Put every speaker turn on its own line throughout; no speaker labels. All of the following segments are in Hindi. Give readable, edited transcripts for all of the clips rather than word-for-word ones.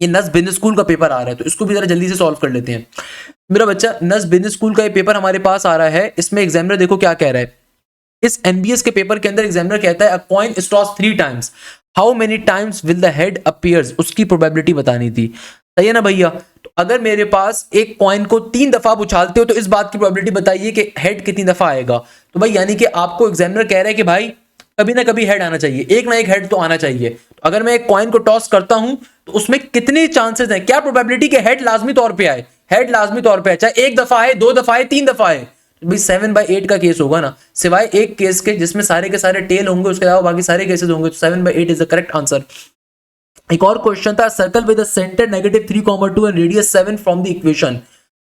ये नस बिजनेस स्कूल का पेपर आ रहा है, तो इसको भी जरा जल्दी से सॉल्व कर लेते हैं। मेरा बच्चा, नस बिजनेस स्कूल का ये पेपर हमारे पास आ रहा है। इसमें एग्जामिनर देखो क्या कह रहा है। इस एनबीएस के पेपर के अंदर एग्जामिनर कहता है अ coin is tossed 3 times, how many times will the head appears, उसकी प्रोबेबिलिटी बतानी थी। सही है ना भैया? तो अगर मेरे पास एक कॉइन को 3 दफा आप उछालते हो तो इस बात की प्रोबेबिलिटी बताइए कि हेड कितनी दफा आएगा। तो भाई यानी कि आपको एग्जामिनर कह रहा है कि भाई कभी ना कभी हेड आना चाहिए, एक ना एक हेड तो आना चाहिए। तो अगर मैं एक कॉइन को टॉस करता हूं तो उसमें कितने चांसेस हैं, क्या प्रोबेबिलिटी कि हेड लाजमी तौर पे आए, हेड लाजमी तौर पे आए, चाहे एक दफा आए, 2 दफा आए, 3 दफा आए। तो भाई 7/8 का केस होगा ना, सिवाय एक केस के जिसमें सारे के सारे टेल होंगे, उसके अलावा बाकी सारे केसेस होंगे। तो 7/8 इज द करेक्ट आंसर। एक और क्वेश्चन था, circle with centre -3,2 and radius 7 from the equation.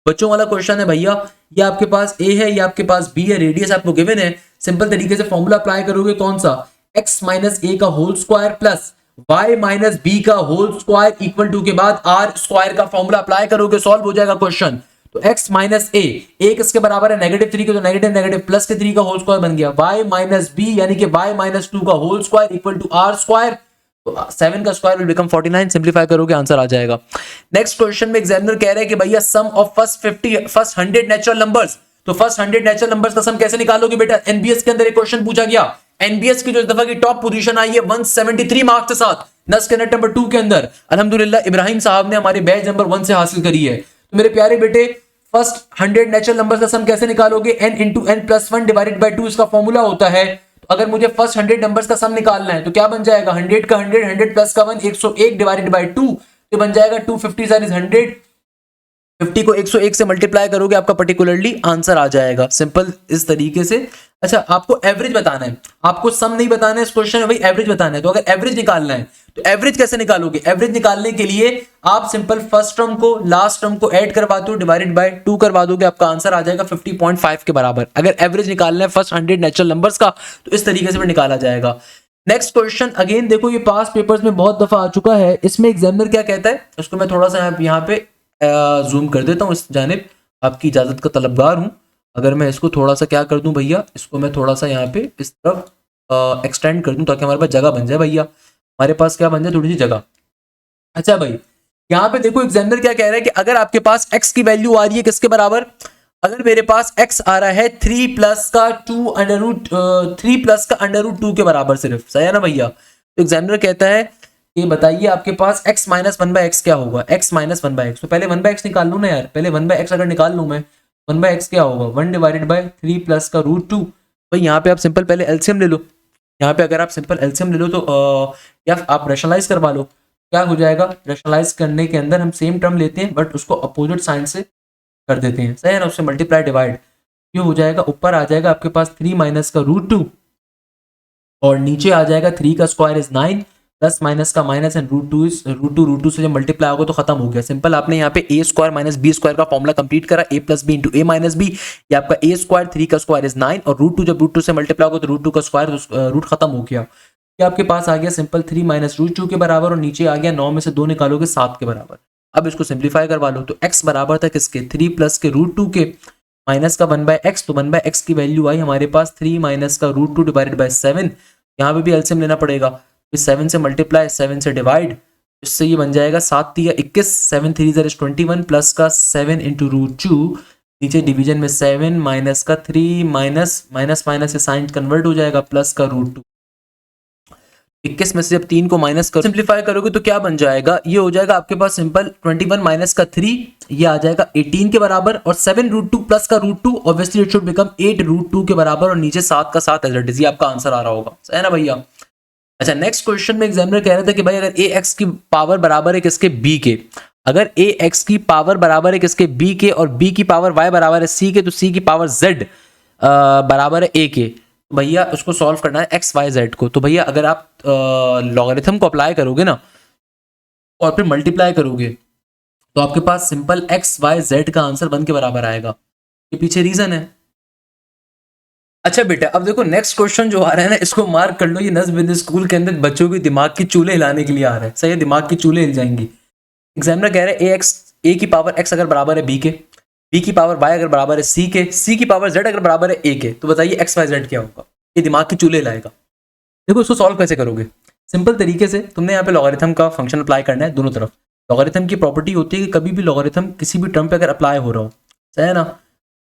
बच्चों वाला क्वेश्चन है भैया। ये आपके पास ए है, ये आपके पास बी है, रेडियस आपको गिवन है। सिंपल तरीके से फॉर्मूला अप्लाई करोगे कौन सा, x माइनस ए का whole square plus y minus B का होल स्क्वायर इक्वल टू के बाद आर स्क्वायर का फॉर्मूला अप्लाई करोगे, सॉल्व हो जाएगा क्वेश्चन। तो x माइनस ए, एक इसके बराबर है -3 के, तो नेगेटिव नेगेटिव प्लस के 3 का होल स्क्वायर बन गया। y माइनस बी यानी कि y माइनस 2 का whole square equal to r square. तो 7 का स्क्वायर विल बिकम 49, सिंपलीफाई करोगे आंसर आ जाएगा। नेक्स्ट क्वेश्चन में एग्जामिनर कह रहे हैं कि भैया सम ऑफ फर्स्ट 100 नेचुरल नंबर्स। तो फर्स्ट 100 नेचुरल नंबर्स का सम कैसे निकालोगे बेटा? एनबीएस के अंदर एक क्वेश्चन पूछा गया। एनबीएस की जो इस दफा की टॉप पोजीशन आई है 173 मार्क्स के साथ नस के नेट नंबर 2 के अंदर, अल्हम्दुलिल्लाह इब्राहिम साहब ने हमारे बैच नंबर 1 से हासिल करी है। तो मेरे प्यारे बेटे, फर्स्ट 100 नेचुरल नंबर्स का सम कैसे निकालोगे? n into n plus 1 divided by 2 इसका फॉर्मूला होता है। तो अगर मुझे फर्स्ट 100 नंबर्स का सम निकालना है तो क्या बन जाएगा, 100 का 100, 100 प्लस का 1, 101 डिवाइडेड बाई 2, तो बन जाएगा 250 इज 100। 50 को 101 से मल्टीप्लाई करोगे, आपका पर्टिकुलरली आंसर आ जाएगा, सिंपल इस तरीके से। अच्छा, आपको एवरेज बताना है, आपको सम नहीं बताना है इस क्वेश्चन में, भाई एवरेज बताना है। तो अगर एवरेज निकालना है तो एवरेज कैसे निकालोगे? एवरेज निकालने के लिए आप सिंपल फर्स्ट टर्म को लास्ट टर्म को ऐड करवा दो, डिवाइडेड बाय 2 करवा दोगे, आपका आंसर आ जाएगा 50.5 के बराबर। अगर एवरेज निकालना है फर्स्ट 100 नेचुरल नंबर्स का तो इस तरीके से निकाला जाएगा। नेक्स्ट क्वेश्चन अगेन देखो, ये पास पेपर्स में बहुत दफा आ चुका है। इसमें एग्जामिनर क्या कहता है, उसको मैं थोड़ा सा यहाँ पे जूम कर देता हूँ इस जानिब, आपकी इजाजत का तलबगार हूँ। अगर मैं इसको थोड़ा सा क्या कर दूं भैया, इसको मैं थोड़ा सा यहाँ पे इस तरफ एक्सटेंड कर दूं ताकि हमारे पास जगह बन जाए भैया, हमारे पास क्या बन जाए, थोड़ी सी जगह। अच्छा भाई, यहाँ पे देखो एग्जामिनर क्या कह रहा है कि अगर आपके पास x की वैल्यू आ रही है किसके बराबर, अगर मेरे पास x आ रहा है 3 प्लस का 2 के बराबर सिर्फ, सही है ना भैया? तो एग्जामिनर कहता है ये बताइए आपके पास x माइनस 1/x क्या होगा, x माइनस 1/x। तो पहले 1/x निकाल लूँ ना यार, पहले 1/x अगर निकाल लूँ मैं, 1/x क्या होगा, 1 डिवाइडेड बाई 3 प्लस का √2। भाई यहाँ पे आप सिंपल पहले एलसीएम ले लो, यहाँ पे अगर आप सिंपल एलसीएम ले लो तो या आप रैशनलाइज करवा लो, क्या हो जाएगा? रैशनलाइज करने के अंदर हम सेम टर्म लेते हैं बट उसको अपोजिट साइन से कर देते हैं, सही है ना? उससे मल्टीप्लाई डिवाइड, ये हो जाएगा, ऊपर आ जाएगा आपके पास 3 माइनस का √2 और नीचे आ जाएगा 3 का स्क्वायर इज 9 प्लस माइनस का माइनस एंड √2 से जब मल्टीप्लाई होगा तो खत्म हो गया। सिंपल आपने यहाँ पे ए स्क्वायर माइनस बी स्क्वायर का फॉर्मूला कंप्लीट करा, ए प्लस बी इंटू ए माइनस बी, ये आपका ए स्क्वायर 3 का स्क्वायर इज 9 और √2 जब √2 से मल्टीप्लाई होगा तो √2 का स्क्वायर, रूट खत्म हो गया। ये आपके पास आ गया सिंपल 3 माइनस √2 के बराबर और नीचे आ गया 9 में से 2 निकालोगे 7 के बराबर। अब इसको सिंप्लीफाई करवा लो, तो x बराबर था किसके, 3 प्लस के √2 के माइनस का 1/x, तो 1/x की वैल्यू आई हमारे पास 3 माइनस का √2 डिवाइडेड बाई 7। यहाँ पे भी एलसीएम लेना पड़ेगा, 7 से मल्टीप्लाई 7 से डिवाइड, इससे ये बन जाएगा 7 3 21, 7 3 21 प्लस का 7 इंटू √2, नीचे डिवीजन में 7 माइनस का 3 माइनस माइनस माइनस से साइन कन्वर्ट हो जाएगा प्लस का √2। 21 में से जब 3 को माइनस कर सिंप्लीफाई करोगे तो क्या बन जाएगा, ये हो जाएगा आपके पास सिंपल 21 माइनस का 3, ये आ जाएगा 18 के बराबर और 7 √2 प्लस का √2, ऑब्वियसली इट शुड बिकम 8 √2 के बराबर और नीचे 7 का 7 एज इट इज, ये आपका आंसर आ रहा होगा, सही है ना भैया? अच्छा, नेक्स्ट क्वेश्चन में एग्जामिनर कह रहा था कि भाई अगर ए एक्स की पावर बराबर है किसके, बी के, अगर ए एक्स की पावर बराबर है किसके, बी के, और बी की पावर वाई बराबर है सी के, तो सी की पावर जेड बराबर है ए के, भैया उसको सॉल्व करना है एक्स वाई जेड को। तो भैया अगर आप लॉगरिथम को अप्लाई करोगे ना और फिर मल्टीप्लाई करोगे तो आपके पास सिंपल एक्स वाई जेड का आंसर 1 के बराबर आएगा, ये पीछे रीजन है। अच्छा बेटा, अब देखो नेक्स्ट क्वेश्चन जो आ रहा है ना, इसको मार्क कर लो, ये नज़्म बिन स्कूल के अंदर बच्चों की दिमाग की चूल्हे हिलाने के लिए आ रहा है, सही है, दिमाग की चूल्हे हिल जाएंगी। एग्जामिनर कह रहे हैं ए की पावर एक्स अगर बराबर है बी के, बी की पावर वाई अगर बराबर है सी के, सी की पावर जेड अगर बराबर है ए के, तो बताइए एक्स वाई जेड क्या होगा? ये दिमाग की चूल्हे हिलाएगा। देखो इसको सॉल्व कैसे करोगे, सिंपल तरीके से तुमने यहाँ पे लॉगरिथम का फंक्शन अप्लाई करना है दोनों तरफ। लॉगरिथम की प्रॉपर्टी होती है कि कभी भी लॉगरिथम किसी भी टर्म पे अगर अप्लाई हो रहा हो, सही है ना,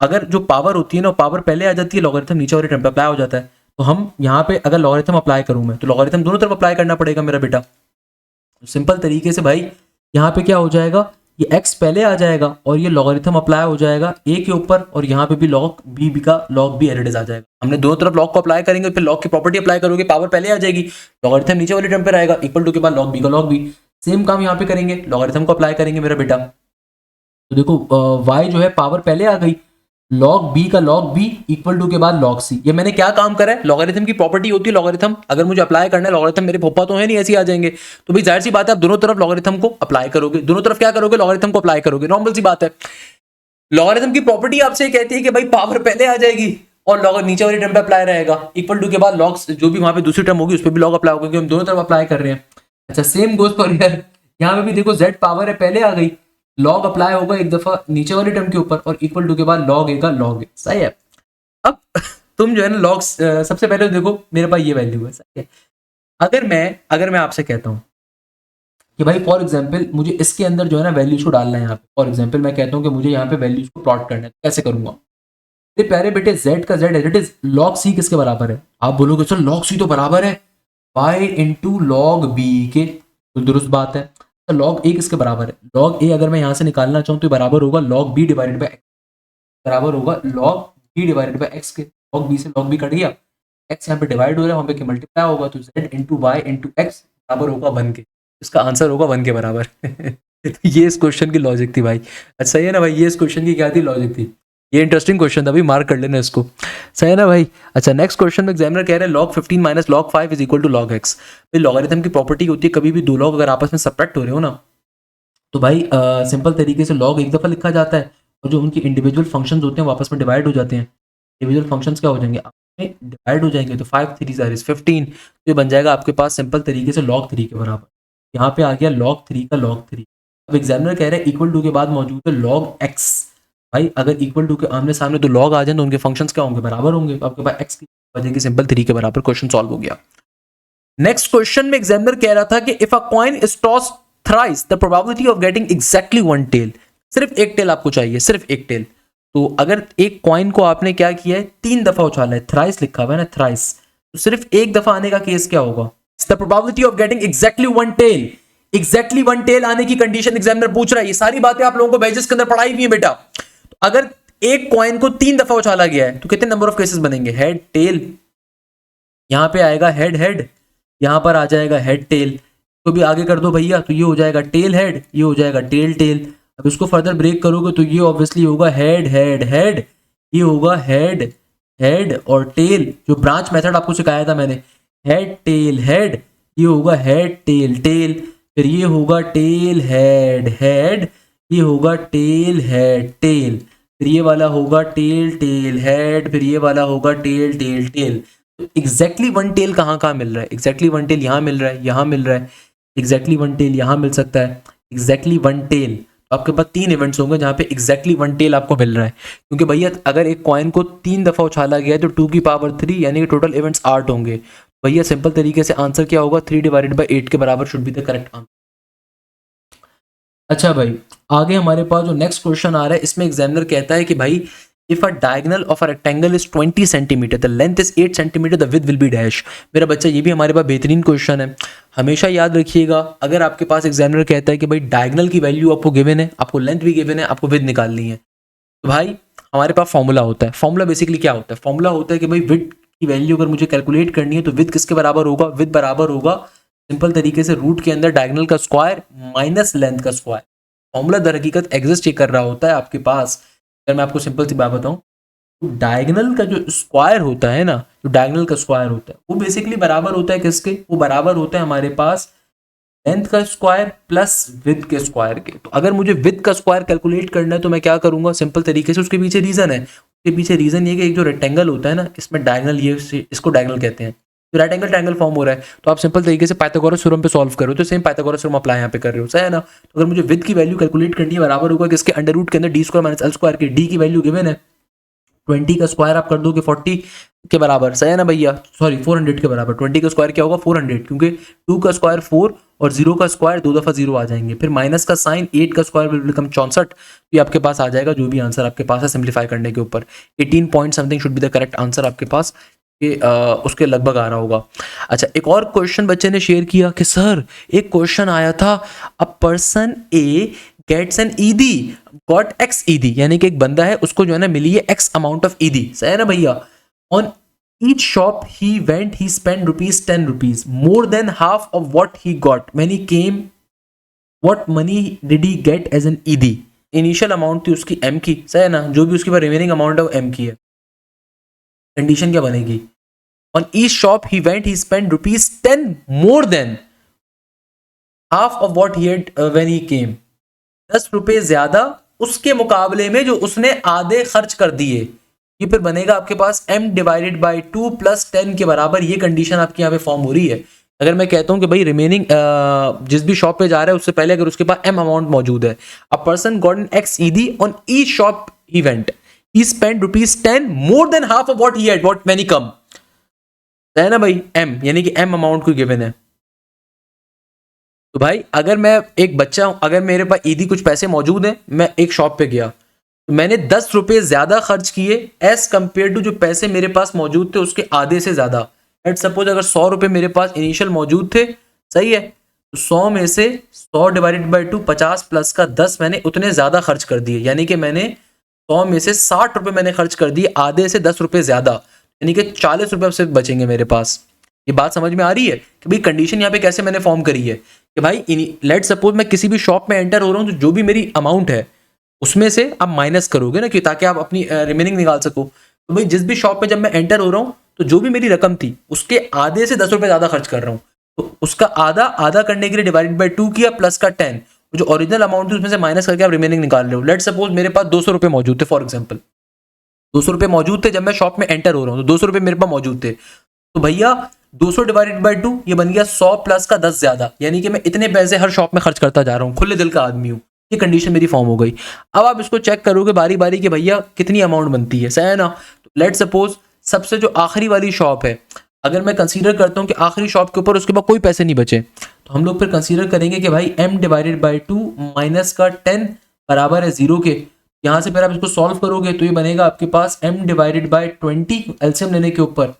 अगर जो पावर होती है ना, पावर पहले आ जाती है, लॉगरिथम नीचे वाले टर्म पे अप्लाई हो जाता है। तो हम यहाँ पे अगर लॉगरिथम अप्लाई करूँ मैं, तो लॉगरिथम दोनों तरफ अप्लाई करना पड़ेगा मेरा बेटा। सिंपल तरीके से भाई यहाँ पे क्या हो जाएगा, ये x पहले आ जाएगा और ये लॉगरिथम अप्लाई हो जाएगा a के ऊपर, और यहाँ पे भी log b का log b एज आ जाएगा। हमने दोनों तरफ log को अप्लाई करेंगे, फिर log की प्रॉपर्टी अप्लाई करोगे, पावर पहले आ जाएगी, लॉगरिथम नीचे वाले टर्म पे रहेगा, इक्वल टू के बाद log b का log b। सेम काम यहाँ पे करेंगे, लॉगरिथम को अप्लाई करेंगे मेरा बेटा। तो देखो y जो है पावर पहले आ गई, log b का log b इक्वल टू के बाद log c। ये मैंने क्या काम करा है, लॉगरिथम की प्रॉपर्टी होती है, लॉगरिथम अगर मुझे अप्लाई करना है, लॉगरिथम मेरे पप्पा तो है नहीं, ऐसे ही आ जाएंगे, तो भाई जाहिर सी बात है आप दोनों तरफ लॉगरिथम को अप्लाई करोगे, दोनों तरफ क्या करोगे, लॉगरिथम को अप्लाई करोगे, नॉर्मल सी बात है। लॉगरिथम की प्रॉपर्टी आपसे कहती है कि भाई पावर पहले आ जाएगी और लॉग नीचे वाली टर्म पे अप्लाई रहेगा, इक्वल टू के बाद लॉग जो भी वहां पे दूसरी टर्म होगी उस पर भी लॉग अप्लाई होगा, क्योंकि हम दोनों तरफ अप्लाई कर रहे हैं। अच्छा सेम गोज फॉर हियर, यहाँ पे भी देखो z पावर है पहले आ गई, लॉग अप्लाई होगा एक दफा नीचे वाली टर्म के ऊपर और इक्वल टू के बाद लॉग ए का लॉग ए, सही है। अब तुम जो है ना लॉग सबसे पहले देखो मेरे पास ये वैल्यू है, सही है। अगर मैं आपसे कहता हूँ कि भाई फॉर एग्जाम्पल मुझे इसके अंदर जो है ना वैल्यूज को डालना है, यहाँ पे फॉर एग्जाम्पल मैं कहता हूँ कि मुझे यहाँ पे वैल्यूज को प्लॉट करना है, तो कैसे करूंगा, मेरे प्यारे बेटे z का z as it is log c किसके बराबर है, आप बोलोगे सर log c तो बराबर है y इंटू लॉग बी के, तो दुरुस्त बात है। तो log a किसके बराबर है, log a अगर मैं यहाँ से निकालना चाहूँ तो बराबर होगा log b divided by x, बराबर होगा log b divided by x के, log b से log b कट गया, x यहाँ पे डिवाइड हो रहा है, वहाँ पे मल्टीप्लाई होगा, तो z into y into x बराबर होगा 1 के, इसका आंसर होगा 1 के बराबर। तो ये इस क्वेश्चन की लॉजिक थी भाई। अच्छा सही है ना भाई, ये इस क्वेश्चन की क्या थी, लॉजिक थी। ये इंटरेस्टिंग क्वेश्चन था भाई, मार्क कर लेना इसको, सही है ना भाई। अच्छा नेक्स्ट क्वेश्चन में एग्जामिनर कह रहे हैं log 15 minus log 5 is equal to log x। भाई लॉगरिथम की प्रॉपर्टी होती है कभी भी दो लॉग अगर आपस में सब्ट्रैक्ट हो रहे हो ना, तो भाई सिंपल तरीके से log एक दफा लिखा जाता है और जो उनके इंडिविजुअल फंक्शंस होते हैं वापस में डिवाइड हो जाते हैं। इंडिविजुअल फंक्शंस क्या हो जाएंगे, डिवाइड हो जाएंगे, तो 5 3 ज़ार 15, तो ये बन जाएगा आपके पास सिंपल तरीके से log 3 के बराबर। यहाँ पे आ गया log 3 का log 3। अब एग्जामिनर कह रहे हैं इक्वल टू के बाद मौजूद है log x। भाई अगर इक्वल टू के आमने सामने तो log आ जाए तो उनके फंक्शंस क्या होंगे, बराबर होंगे, तो आपके पास x की वजह की सिंपल 3 के बराबर, क्वेश्चन सॉल्व हो गया। नेक्स्ट क्वेश्चन में एग्जामिनर कह रहा था कि if a coin is tossed thrice the probability of getting exactly one tail, सिर्फ एक टेल आपको चाहिए, सिर्फ एक टेल। तो अगर एक कॉइन को आपने क्या किया है, 3 दफा उछाला है, थ्राइस लिखा हुआ है ना, थ्राइस, तो सिर्फ एक दफा आने का केस क्या होगा, the probability of getting exactly one tail. Exactly one tail आने की कंडीशन एग्जामिनर पूछ रहा है, ये सारी बातें आप लोगों को बैजेस के अंदर पढ़ाई हुई है बेटा। तो अगर एक कॉइन को 3 दफा उछाला गया है तो कितने नंबर ऑफ केसेस बनेंगे, हेड टेल, यहां पे आएगा हेड हेड, यहां पर आ जाएगा हेड टेल, तो भी आगे कर दो भैया, तो ये हो जाएगा टेल हेड, ये हो जाएगा टेल टेल। अब इसको फर्दर ब्रेक करोगे तो ये ऑब्वियसली होगा हेड हेड हेड, ये होगा हेड हेड और टेल, जो ब्रांच मेथड आपको सिखाया था मैंने, हेड टेल हेड, ये होगा हेड टेल टेल, फिर ये होगा टेल हेड हेड, ये होगा टेल हेड टेल, फिर ये वाला होगा टेल टेल हेड, फिर ये वाला होगा टेल टेल टेल। तो एग्जैक्टली वन टेल कहाँ कहाँ मिल रहा है, एग्जैक्टली वन टेल यहाँ मिल रहा है, यहाँ मिल रहा है, एग्जैक्टली वन टेल यहाँ मिल सकता है, एग्जैक्टली वन टेल। तो आपके पास 3 इवेंट्स होंगे जहाँ पे एग्जैक्टली वन टेल आपको मिल रहा है, क्योंकि भैया अगर एक कॉइन को 3 दफा उछाला गया है तो 2 की पावर 3 यानी कि टोटल इवेंट्स 8 होंगे। भैया सिंपल तरीके से आंसर क्या होगा, 3 डिवाइडेड बाई 8 के बराबर should be the correct answer. अच्छा भाई आगे हमारे पास जो नेक्स्ट क्वेश्चन आ रहा है, इसमें एग्जामिनर कहता है कि भाई if a diagonal of a rectangle is 20 centimetre, the length is 8 centimetre, the width will be dash. मेरा बच्चा ये भी हमारे पास बेहतरीन क्वेश्चन है, हमेशा याद रखिएगा। अगर आपके पास एग्जामिनर कहता है कि भाई डायगोनल की वैल्यू आपको गिवन है, आपको लेंथ भी गिवन है, आपको विड्थ निकालनी है, तो भाई हमारे पास फॉर्मूला होता है। फॉर्मूला बेसिकली क्या होता है, फॉर्मूला होता है कि भाई विड्थ की वैल्यू अगर मुझे कैलकुलेट करनी है तो विड्थ किसके बराबर होगा, विड्थ बराबर होगा सिंपल तरीके से रूट के अंदर डायगोनल का स्क्वायर माइनस लेंथ का स्क्वायर। फॉर्मूला दर हकीकत एग्जिस्ट ही कर रहा होता है आपके पास। अगर मैं आपको सिंपल सी बात बताऊं, तो डायगोनल का जो स्क्वायर होता है ना, जो डायगोनल का स्क्वायर होता है वो बेसिकली बराबर होता है किसके, वो बराबर होता है हमारे पास लेंथ का स्क्वायर प्लस विड्थ के स्क्वायर के। तो अगर मुझे विड्थ का स्क्वायर कैलकुलेट करना है तो मैं क्या करूंगा, सिंपल तरीके से, उसके पीछे रीजन है, उसके पीछे रीजन ये कि एक जो रेक्टेंगल होता है ना, इसमें डायगोनल, ये इसको डायगोनल कहते हैं, तो राइट एंगल ट्रायंगल फॉर्म हो रहा है, तो आप सिंपल तरीके से पाइथागोरस थ्योरम पे सॉल्व करो, तो सेम पाइथागोरस थ्योरम अप्लाई यहाँ पे कर रहे हो, सही है ना। तो अगर मुझे विड्थ की वैल्यू कैलकुलेट करनी है, बराबर होगा किसके, अंडर रूट के अंदर D square minus L square के, डी की वैल्यू गिवन है 20 का स्क्वायर आप कर दोगे 40 के बराबर, सही है ना भैया, सॉरी 400 के बराबर। 20 का स्क्वायर क्या होगा 400, क्योंकि 2 का स्क्वायर 4 और 0 का स्क्वायर 2 दफा 0 आ जाएंगे। फिर माइनस का साइन, 8 का स्क्वायर विल बिकम 64, ये आपके पास आ जाएगा जो भी आंसर आपके पास है सिंप्लीफाई करने के ऊपर। 18 point something should be the correct answer आपके पास, कि उसके लगभग आ रहा होगा। अच्छा, एक और क्वेश्चन बच्चे ने शेयर किया कि सर एक क्वेश्चन आया था, a person A gets an ईदी गॉट एक्स ईदी, यानी कि एक बंदा है उसको जो है ना मिली है एक्स अमाउंट ऑफ ईदी, सही है ना भैया। On each shop he went he spend ₹10 more than half of what he got when he came, what money did he get as an ईदी। इनिशियल अमाउंट थी उसकी एम की, सही है ना, जो भी उसके पास रिमेनिंग अमाउंट है वो एम की है। कंडीशन क्या बनेगी, on each shop he went he spend ₹10 more than half of what he had when he came, 10 रुपए ज्यादा उसके मुकाबले में जो उसने आधे खर्च कर दिए। ये फिर बनेगा आपके पास m डिवाइडेड बाई 2 प्लस 10 के बराबर। ये कंडीशन आपकी यहाँ पे फॉर्म हो रही है। अगर मैं कहता हूं कि भाई रिमेनिंग जिस भी शॉप पे जा रहा है उससे पहले अगर उसके पास m अमाउंट मौजूद है, a person got an x ईदी on each shop he went, he spend ₹10 more than half of what he had what when he came, है ना भाई, m यानी कि m अमाउंट को गिवन है। तो भाई अगर मैं एक बच्चा हूं, अगर मेरे पास ईदी कुछ पैसे मौजूद हैं, मैं एक शॉप पे गया तो मैंने 10 रुपए ज्यादा खर्च किए एज कंपेयर टू जो पैसे मेरे पास मौजूद थे उसके आधे से ज्यादा। लेट्स सपोज अगर 100 रुपए मेरे पास इनिशियल मौजूद थे, सही है, तो 100 में से 100 डिवाइडेड बाई 2 50 प्लस का 10 मैंने उतने ज्यादा खर्च कर दिए, यानी कि मैंने 100 में से 60 रुपए मैंने खर्च कर दिए, आधे से 10 रुपए ज्यादा, यानी कि 40 रुपए सिर्फ बचेंगे मेरे पास। ये बात समझ में आ रही है कि भाई कंडीशन यहाँ पे कैसे मैंने फॉर्म करी है कि भाई लेट सपोज मैं किसी भी शॉप में एंटर हो रहा हूँ तो जो भी मेरी अमाउंट है उसमें से आप माइनस करोगे ना, कि ताकि आप अपनी रिमेनिंग निकाल सको। तो भाई जिस भी शॉप पे जब मैं एंटर हो रहा हूँ तो जो भी मेरी रकम थी उसके आधे से 10 रुपए ज्यादा खर्च कर रहा हूँ, तो उसका आधा आधा करने के लिए डिवाइडेड बाई 2 किया प्लस का 10, जो ओरिजिनल अमाउंट थी उसमें से माइनस करके आप रिमेनिंग निकाल रहे हो। लेट सपोज मेरे पास 200 रुपए मौजूद थे, फॉर एग्जाम्पल 200 रुपए मौजूद थे जब मैं शॉप में एंटर हो रहा हूँ, तो 200 रुपए मेरे पास मौजूद थे, तो भैया 200 डिवाइडेड बाई 2 ये बन गया 100 प्लस का 10 ज्यादा, यानी कि मैं इतने पैसे हर शॉप में खर्च करता जा रहा हूँ, खुले दिल का आदमी हूँ। ये कंडीशन मेरी फॉर्म हो गई। अब आप इसको चेक करोगे बारी बारी कि भैया कितनी अमाउंट बनती है, सही है ना। तो लेट सपोज सबसे जो आखिरी वाली शॉप है, अगर मैं कंसीडर करता हूँ कि आखिरी शॉप के ऊपर उसके बाद कोई पैसे नहीं बचे, तो हम लोग फिर कंसीडर करेंगे कि भाई m डिवाइडेड बाई 2 माइनस का 10 बराबर है 0 के। यहाँ से फिर आप इसको सॉल्व करोगे तो ये बनेगा आपके पास m डिवाइडेड बाई 20 एलसीएम लेने के ऊपर,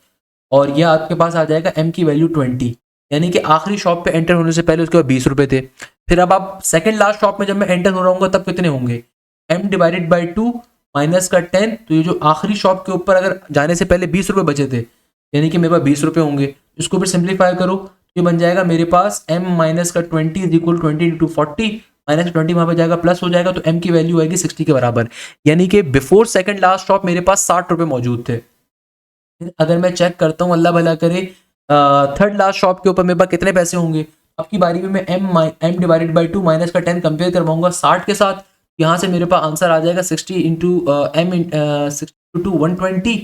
और यह आपके पास आ जाएगा m की वैल्यू 20, यानी कि आखिरी शॉप पे एंटर होने से पहले उसके बाद 20 रुपए थे। फिर अब आप सेकंड लास्ट शॉप में जब मैं एंटर हो रहा हूँ तब कितने होंगे, m डिवाइडेड बाई 2 माइनस का 10, तो ये जो आखिरी शॉप के ऊपर अगर जाने से पहले 20 रुपए बचे थे, यानी कि मेरे पास 20 रुपए होंगे। इसको फिर सिंप्लीफाई करो तो ये बन जाएगा मेरे पास m माइनस का 20 इज इक्वल 20 इंटू 40, माइनस 20 वहां पे जाएगा प्लस हो जाएगा, तो m की वैल्यू आएगी 60 के बराबर, यानी कि बिफोर सेकंड लास्ट शॉप मेरे पास 60 रुपए मौजूद थे। अगर मैं चेक करता हूँ अल्लाह भला करे थर्ड लास्ट शॉप के ऊपर मेरे पास कितने पैसे होंगे, आपकी बारी में मैं m डिवाइडेड बाई 2 माइनस का 10 कंपेयर करवाऊंगा 60 के साथ, यहाँ से मेरे पास आंसर आ जाएगा 60 इंटू m 60 टू 120,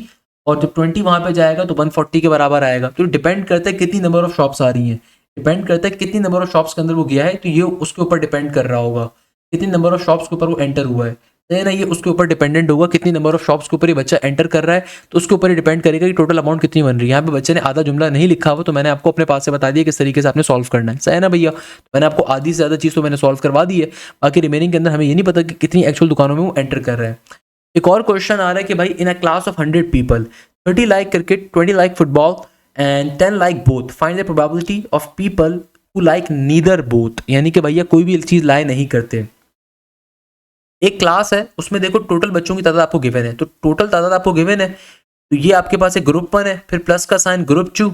और जब 20 वहाँ पे जाएगा तो 140 के बराबर आएगा। तो डिपेंड करता है कितनी नंबर ऑफ शॉप्स आ रही हैं, डिपेंड करता है कितनी नंबर ऑफ शॉप्स के अंदर वो गया है, तो ये उसके ऊपर डिपेंड कर रहा होगा कितनी नंबर ऑफ शॉप्स के ऊपर वो एंटर हुआ है, ना ये उसके ऊपर डिपेंडेंट होगा कितनी नंबर ऑफ शॉप्स के ऊपर ये बच्चा एंटर कर रहा है, तो उसके ऊपर डिपेंड करेगा कि टोटल अमाउंट कितनी बन रही है। यहाँ पे बच्चे ने आधा जुमला नहीं लिखा हुआ, तो मैंने आपको अपने पास से बता दिया किस तरीके से आपने सॉल्व करना है, सही है ना भैया। तो मैंने आपको आधी से ज़्यादा चीज़ तो मैंने सॉल्व करवा दी है, बाकी रिमेनिंग के अंदर हमें ये नहीं पता कि कितनी एक्चुअल दुकानों में वो एंटर कर रहा है। एक और क्वेश्चन आ रहा है कि भाई in a class of 100 people 30 like cricket, 20 like football and 10 like both, find the probability of people who like neither both, यानी कि भैया कोई भी चीज़ लाए नहीं करते। एक क्लास है उसमें देखो टोटल बच्चों की तादाद आपको गिवन है, तो टोटल तादाद आपको गिवन है, तो ये आपके पास एक ग्रुप 1 है, फिर प्लस का साइन ग्रुप 2,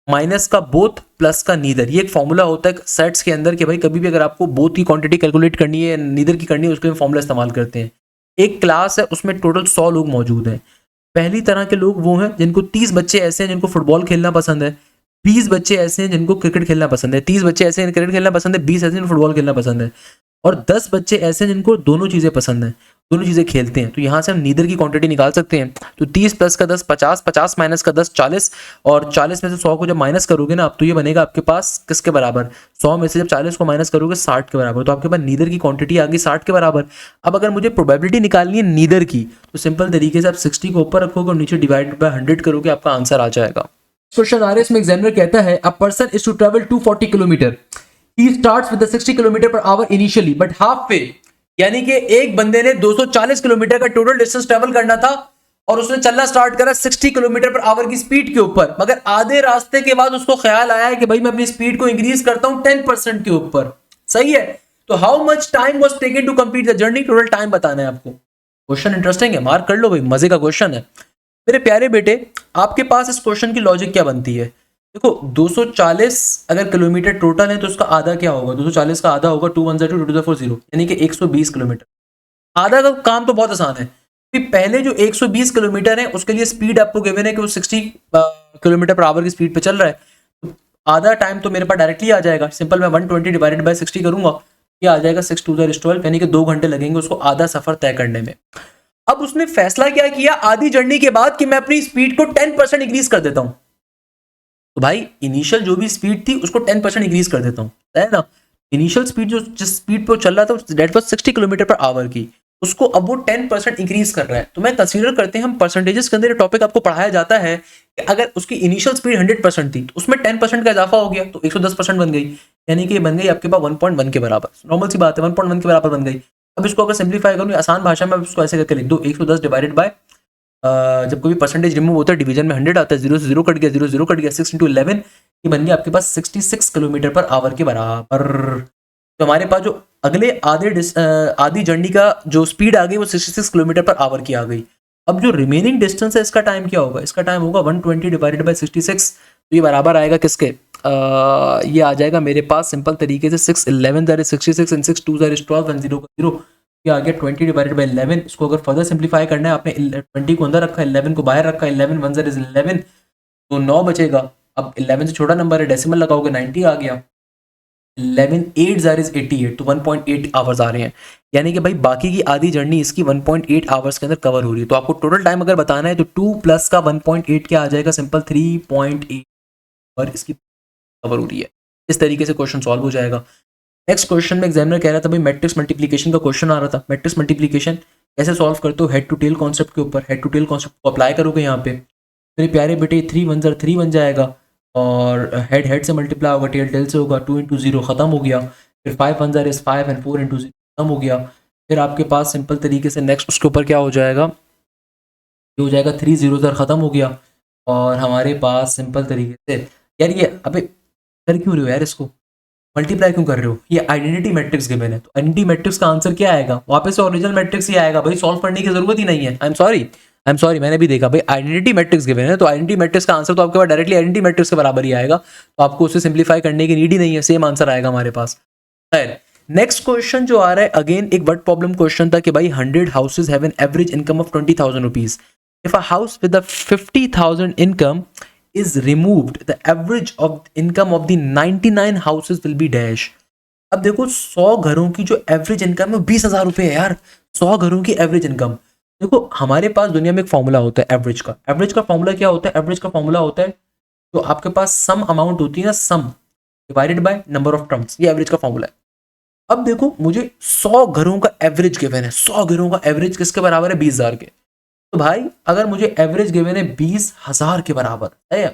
माइनस का बोथ प्लस का नीदर। ये एक फॉर्मूला होता है सेट्स के अंदर कि भाई कभी भी अगर आपको बोथ की क्वांटिटी कैलकुलेट करनी है नीदर की करनी है उसके लिए फॉर्मूला इस्तेमाल करते हैं। एक क्लास है उसमें टोटल 100 लोग मौजूद हैं। पहली तरह के लोग वो हैं जिनको 30 बच्चे ऐसे हैं जिनको फुटबॉल खेलना पसंद है, 20 बच्चे ऐसे हैं जिनको क्रिकेट खेलना पसंद है, 30 बच्चे ऐसे हैं क्रिकेट खेलना पसंद है, 20 ऐसे हैं फुटबॉल खेलना पसंद है, और 10 बच्चे ऐसे हैं जिनको दोनों चीज़ें पसंद हैं। दोनों चीज़ें खेलते हैं, तो यहाँ से हम नीदर की क्वांटिटी निकाल सकते हैं। तो 30 प्लस का 10 50, 50 माइनस का 10 40, और 40 में से 100 को जब माइनस करोगे ना आप, तो ये बनेगा आपके पास किसके बराबर, 100 में से जब 40 को माइनस करोगे 60 के बराबर, तो आपके पास नीदर की क्वांटिटी आ गई 60 के बराबर। अब अगर मुझे प्रोबेबिलिटी निकालनी है नीदर की, तो सिंपल तरीके से आप 60 को ऊपर रखोगे और नीचे डिवाइड बाय 100 करोगे, आपका आंसर आ जाएगा। क्वेश्चन आ रहा है, इसमें एग्जामिनर कहता है a person is to travel 240 kilometre, he starts with 60 kilometre per hour initially but half way, यानी कि एक बंदे ने 240 किलोमीटर का टोटल डिस्टेंस ट्रेवल करना था और उसने चलना स्टार्ट करा 60 किलोमीटर पर आवर की स्पीड के ऊपर, मगर आधे रास्ते के बाद उसको ख्याल आया है कि भाई मैं अपनी स्पीड को इंक्रीज करता हूं 10% के ऊपर, सही है। तो how much time was taken to complete the journey, total time बताना है आपको। क्वेश्चन इंटरेस्टिंग है, मार्क कर लो भाई, मजे का क्वेश्चन है मेरे प्यारे बेटे। आपके पास इस क्वेश्चन की लॉजिक क्या बनती है, देखो 240 अगर किलोमीटर टोटल है तो उसका आधा क्या होगा, 240 का आधा होगा 2 1 2 2 2 4 0, यानी कि 120 किलोमीटर। आधा का काम तो बहुत आसान है, पहले जो 120 किलोमीटर है उसके लिए स्पीड आपको गिवन है कि वो 60 किलोमीटर पर आवर की स्पीड पे चल रहा है, तो आधा टाइम तो मेरे पास डायरेक्टली आ जाएगा, सिंपल मैं 120 डिवाइडेड बाय 60 करूंगा, ये आ जाएगा 6 2 12, यानी कि 2 घंटे लगेंगे उसको आधा सफर तय करने में। अब उसने फैसला क्या किया आधी जर्नी के बाद कि मैं अपनी स्पीड को 10% इंक्रीज कर देता हूं, तो भाई इनिशियल जो भी स्पीड थी उसको 10% इंक्रीज कर देता हूं, है ना। इनिशियल स्पीड जो जिस स्पीड पे चल रहा था that was 60 kilometre per our की, उसको अब वो 10% इंक्रीज कर रहा है। तो मैं कंसीडर करते हैं हम परसेंटेजेस के अंदर ये टॉपिक आपको पढ़ाया जाता है कि अगर उसकी इनिशियल स्पीड 100% थी तो उसमें 10% का इजाफा हो गया तो 110% बन गई, यानी कि बन गई आपके पास 1.1 के बराबर, नॉर्मल सी बात है 1.1 के बराबर बन गई। अब इसको अगर सिंप्लीफाई करूँ आसान भाषा में, इसको ऐसे करके लिख दो 110 डिवाइडेड बाय, जब कोई परसेंटेज रिमूव होता है डिवीजन में 100 आता है, 0 से 0 कट गया, 0 0 कट गया, 6 into 11, ये बन गया आपके पास 66 किलोमीटर पर आवर के बराबर। तो हमारे पास जो अगले आधी जर्नी का जो स्पीड आ गई वो 66 किलोमीटर पर आवर की आ गई। अब जो रिमेनिंग डिस्टेंस है इसका टाइम क्या होगा, इसका टाइम होगा 120 डिवाइडेड बाय 66, तो ये बराबर आएगा किसके, ये आ जाएगा मेरे पास सिंपल तरीके से 6 11 that is 66 and 6 2 that is 12 and 0 का 0, ये आ गया 20 डिवाइडेड बाय 11। इसको अगर फर्दर सिंप्लीफाई करना है, आपने 20 को अंदर रखा, 11 को बाहर रखा, 11 1 ज़र इज 11, तो 9 बचेगा। अब 11 से छोटा नंबर है, डेसिमल लगाओगे 90 आ गया, 11 8 ज़र इज 88, तो 1.8 आवर्स आ रहे हैं, यानी कि भाई बाकी की आधी जर्नी इसकी 1.8 आवर्स के अंदर कवर हो रही है। तो आपको टोटल टाइम अगर बताना है तो 2 प्लस का 1.8 क्या आ जाएगा, सिंपल 3.8 और इसकी कवर हो रही है। इस तरीके से क्वेश्चन सॉल्व हो जाएगा। नेक्स्ट क्वेश्चन में एग्जामिनर कह रहा था भाई मैट्रिक्स मल्टीप्लिकेशन का क्वेश्चन आ रहा था, मैट्रिक्स मल्टीप्लिकेशन कैसे सॉल्व करते हो, हेड टू टेल कॉन्सेप्ट के ऊपर, हेड टू टेल कॉन्सेप्ट को अप्लाई करोगे यहाँ पे, मेरे प्यारे बेटे 3 1 ज़र 3 बन जाएगा और हेड हेड से मल्टीप्लाई होगा, टेल टेल से होगा, 2 into 0 खत्म हो गया, फिर 5 1 ज़र इज 5 एंड 4 into 0 खत्म हो गया। फिर आपके पास सिंपल तरीके से नेक्स्ट उसके ऊपर क्या हो जाएगा, ये हो जाएगा 3 0 ज़र खत्म हो गया, और हमारे पास सिंपल तरीके से यार ये अबे कर क्यों रहे हो यार, इसको मल्टीप्लाई क्यों कर रहे हो, ये आइडेंटिटी मैट्रिक्स गिवन है, तो आइडेंटिटी मैट्रिक्स का आंसर क्या आएगा, वापस से ओरिजिनल मैट्रिक्स ही आएगा भाई, सॉल्व करने की जरूरत ही नहीं है। आई एम सॉरी मैंने भी देखा भाई आइडेंटिटी मैट्रिक्स गिवन है, तो आइडेंटिटी मैट्रिक्स का आंसर तो आपके पास डायरेक्टली आइडेंटिटी मैट्रिक्स के बराबर ही आएगा, तो आपको उसे सिंप्लीफाई करने की नीड ही नहीं है, सेम आंसर आएगा हमारे पास। खैर नेक्स्ट क्वेश्चन जो आ रहा है अगेन एक वर्ड प्रॉब्लम क्वेश्चन था कि भाई 100 houses have an average income of 20,000 rupees, if a house with 50,000 income is removed the average of income of the 99 houses will be dash। अब देखो 100 घरों की जो एवरेज इनकम है 20,000 रुपए है यार, 100 घरों की एवरेज इनकम। देखो हमारे पास दुनिया में एक फॉर्मूला होता है एवरेज का, एवरेज का फॉर्मूला क्या होता है, एवरेज का फॉर्मूला होता है जो आपके पास सम अमाउंट होती है ना, सम divided by number of terms, ये एवरेज का फॉर्मूला है। अब देखो मुझे 100 घरों का एवरेज गिवन है, 100 घरों का एवरेज किसके बराबर है, 20,000 के, तो भाई अगर मुझे एवरेज गिवन है 20,000 के बराबर है,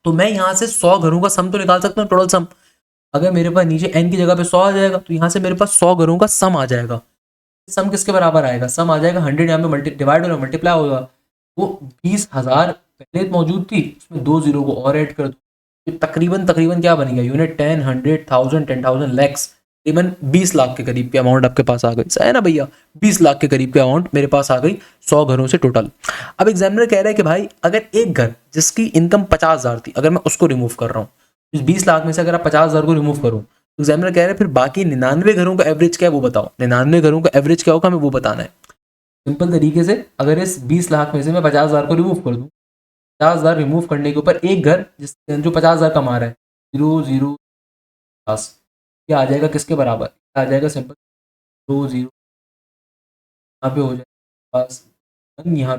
तो मैं यहां से 100 घरों का सम तो निकाल सकता हूँ, टोटल सम। अगर मेरे पास नीचे n की जगह पे 100 आ जाएगा तो यहाँ से मेरे पास 100 घरों का सम आ जाएगा। सम किसके बराबर आएगा, सम आ जाएगा 100 यहाँ पे डिवाइड होगा मल्टीप्लाई होगा, वो 20,000 पहले मौजूद थी उसमें 2 जीरो को और ऐड कर दो, तो तकरीबन क्या बनेगा, यूनिट 10 100 1000 10,000 लैक्स, तकरीबन 20 लाख के करीब की अमाउंट आपके पास आ गई, सही है ना भैया, 20 लाख के करीब की अमाउंट मेरे पास आ गई 100 घरों से टोटल। अब एग्जामिनर कह रहा है कि भाई अगर एक घर जिसकी इनकम 50,000 थी अगर मैं उसको रिमूव कर रहा हूँ, इस 20 लाख में से अगर आप 50,000 को रिमूव करो, तो एग्जामिनर कह रहे हैं फिर बाकी 99 घरों का एवरेज क्या है वो बताओ, 99 घरों का एवरेज क्या होगा हमें वो बताना है। सिंपल तरीके से अगर इस 20 लाख में से मैं 50,000 को रिमूव कर दूँ, 50,000 रिमूव करने के ऊपर एक घर जिस जो 50,000 कमा रहा है 0 0 50, क्या आ जाएगा किसके बराबर, आ जाएगा सिंपल 2 0 यहाँ पे हो जाए पास 1, यहाँ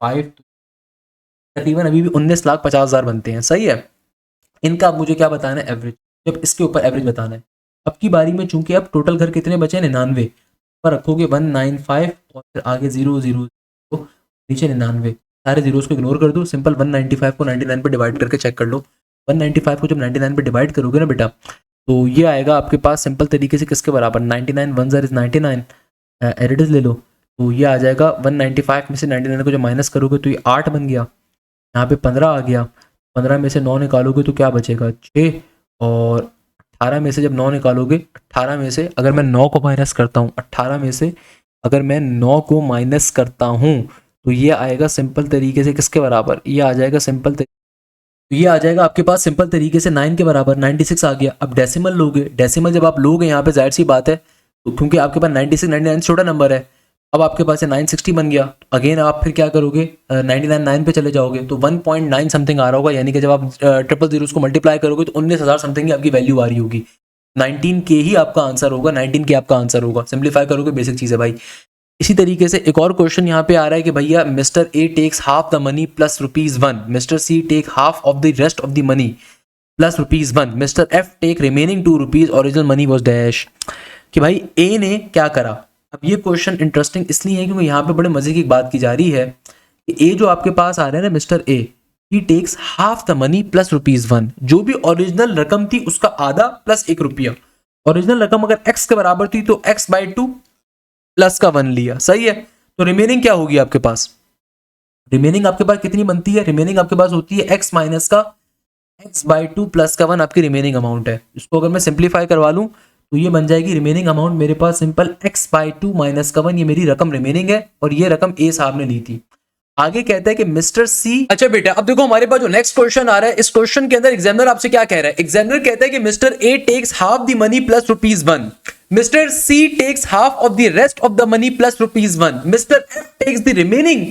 5, तकरीबन अभी भी 19,50,000 बनते हैं। सही है। इनका अब मुझे क्या बताना है, एवरेज। जब इसके ऊपर एवरेज बताना है। अब की बारी में चूंकि अब टोटल घर कितने बचे, 99 पर रखोगे 195 और फिर आगे 0 0 तो नीचे 99, सारे जीरोस को इग्नोर कर दो। सिंपल 195 को 99 पे डिवाइड करके चेक कर लो। 195 को जब 99 पे डिवाइड करोगे ना बेटा, तो ये आएगा आपके पास सिंपल तरीके से किसके बराबर, 99 1 ज़र इज 99, एरिडेज ले लो। तो ये आ जाएगा 195 में से 99 को जब माइनस करोगे तो ये 8 बन गया। यहाँ पे 15 आ गया, 15 में से 9 निकालोगे तो क्या बचेगा, 6। और 18 में से जब 9 निकालोगे, 18 में से अगर मैं 9 को माइनस करता हूँ, 18 में से अगर मैं 9 को माइनस करता हूँ तो ये आएगा सिंपल तरीके से किसके बराबर, ये आ जाएगा सिंपल तो ये आ जाएगा आपके पास सिंपल तरीके से 9 के बराबर, 96 आ गया। अब डेसिमल लोगे, डेसिमल जब आप लोगे यहाँ पे जाहिर सी बात है, तो क्योंकि आपके पास 96 99 छोटा नंबर है, अब आपके पास 960 बन गया। अगेन आप फिर क्या करोगे, 99 9 पे चले जाओगे तो 1.9 समथिंग आ रहा होगा, यानी कि जब आप ट्रिपल जीरोस को मल्टीप्लाई करोगे तो 19,000 समथिंग की आपकी वैल्यू आ रही होगी। 19 के ही आपका आंसर होगा, 19 के आपका आंसर होगा। सिंप्लीफाई करोगे, बेसिक चीज़ है भाई। इसी तरीके से एक और क्वेश्चन यहाँ पे आ रहा है कि भैया Mister A takes half the money plus ₹1, Mister C take half of the rest of the money plus ₹1, Mister F take remaining ₹2, original money was dash. कि भाई ए ने क्या करा। अब ये क्वेश्चन इंटरेस्टिंग इसलिए है क्योंकि यहाँ पे बड़े मजे की बात की जा रही है कि ए जो आपके पास आ रहा है ना, Mister A he takes half the money plus ₹1, जो भी ओरिजिनल रकम थी उसका आधा प्लस ₹1। ओरिजिनल रकम अगर एक्स के बराबर थी तो x/2 प्लस का 1 लिया। सही है। तो रिमेनिंग क्या होगी आपके पास, रिमेनिंग आपके पास कितनी बनती है, रिमेनिंग आपके पास होती है x माइनस का x/2 प्लस का 1 आपकी रिमेनिंग अमाउंट है। इसको अगर मैं सिंप्लीफाई करवा लूं तो ये बन जाएगी रिमेनिंग अमाउंट मेरे पास सिंपल x/2 माइनस का 1, ये मेरी रकम रिमेनिंग है और ये रकम ए साहब ने ली थी। आगे कहता है कि मिस्टर सी, अच्छा बेटा अब देखो हमारे पास जो नेक्स्ट क्वेश्चन आ रहा है, इस क्वेश्चन के अंदर एग्जामिनर आपसे क्या कह रहा है। एग्जामिनर कहता है कि Mister A takes half the money plus ₹1, Mister C takes half of the rest of the money plus ₹1, Mister F takes the remaining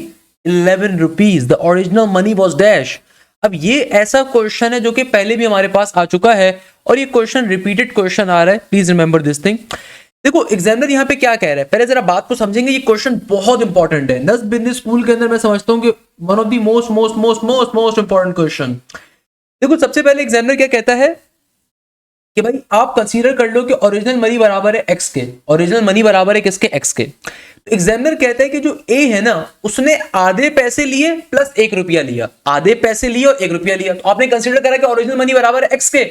₹11, the original money was dash. अब ये ऐसा क्वेश्चन है जो कि पहले भी हमारे पास आ चुका है और ये क्वेश्चन रिपीटेड क्वेश्चन आ रहा है, प्लीज रिमेंबर दिस थिंग। देखो एग्जामिनर यहाँ पे क्या कह रहा है, पहले जरा बात को समझेंगे। ये क्वेश्चन बहुत इंपॉर्टेंट है, नस्ब बिजनेस स्कूल के अंदर मैं समझता हूँ कि one of the most important question. देखो सबसे पहले एग्जामिनर क्या कहता है कि भाई आप कंसीडर कर लो कि ओरिजिनल मनी बराबर है एक्स के, ओरिजिनल मनी बराबर है किसके, एक्स के। तो एग्जामिनर कहता है कि जो ए है ना उसने आधे पैसे लिए प्लस ₹1 लिया, आधे पैसे लिए और ₹1 लिया। तो आपने कंसीडर करा कि ओरिजिनल मनी बराबर है एक्स के,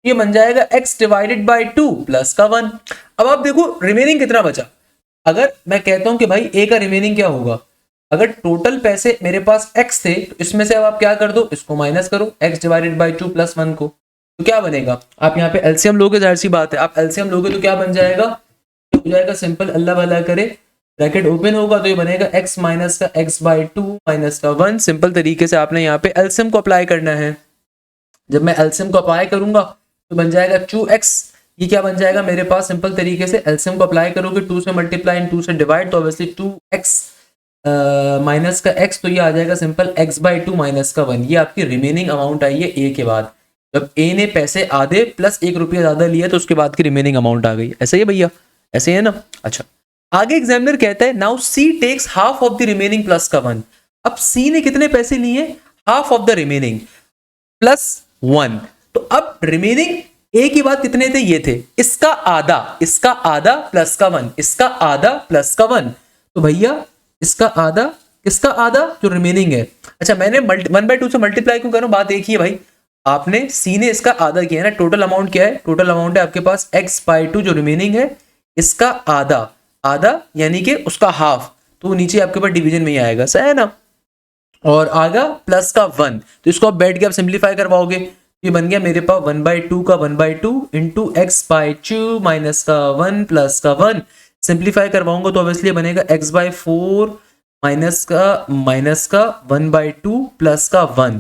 ये बन जाएगा x डिवाइडेड बाई 2 प्लस का 1। अब आप देखो रिमेनिंग कितना बचा। अगर मैं कहता हूं कि भाई a का रिमेनिंग क्या होगा, अगर टोटल पैसे मेरे पास x थे तो इसमें से अब आप क्या कर दो, इसको माइनस करो x डिवाइडेड बाई 2 प्लस 1 को, तो क्या बनेगा। आप यहाँ पे एलसीएम लोगे, जाहिर सी बात है आप एलसीएम लोगे तो क्या बन जाएगा, हो जाएगा सिंपल, अल्लाह भला करे, ब्रैकेट ओपन होगा तो ये बनेगा x माइनस का x/2 माइनस का 1। सिंपल तरीके से आपने यहाँ पे एलसीएम को अप्लाई करना है। जब मैं एलसीएम को अप्लाई करूंगा तो बन जाएगा 2x, ये क्या बन जाएगा मेरे पास, सिंपल तरीके से एलसीएम को अप्लाई करोगे 2 से मल्टीप्लाई एंड 2 से डिवाइड, तो ऑब्वियसली 2x माइनस का x, तो ये आ जाएगा सिंपल x/2 माइनस का 1। ये आपकी रिमेनिंग अमाउंट आई है ए के बाद, जब ए ने पैसे आधे प्लस ₹1 ज्यादा लिया तो उसके बाद की रिमेनिंग अमाउंट आ गई। ऐसे ही भैया, ऐसे है ना। अच्छा आगे एग्जामिनर कहता है now C takes half of the remaining plus का 1। अब सी ने कितने पैसे लिए, half of the remaining plus 1। तो अब रिमेनिंग ए की बात कितने थे, ये थे, इसका आधा प्लस का 1, इसका आधा प्लस का 1। तो भैया इसका आधा, किसका आधा, जो रिमेनिंग है। अच्छा मैंने 1/2 से मल्टीप्लाई क्यों करूं, बात एक ही है भाई, आपने सी ने इसका आधा किया ना, टोटल अमाउंट क्या है, टोटल अमाउंट है आपके पास x/2 जो रिमेनिंग है, इसका आधा यानी कि उसका हाफ, तो नीचे आपके पास डिवीजन में ही आएगा, सही है ना। और आगा प्लस का 1, तो इसको आप बैठ के आप सिंप्लीफाई करवाओगे, ये बन गया मेरे पास 1/2 का 1/2 इंटू x/2 माइनस का 1 प्लस का 1। सिंप्लीफाई करवाऊंगा तो ऑब्वियसली बनेगा x/4 माइनस का 1/2 प्लस का 1।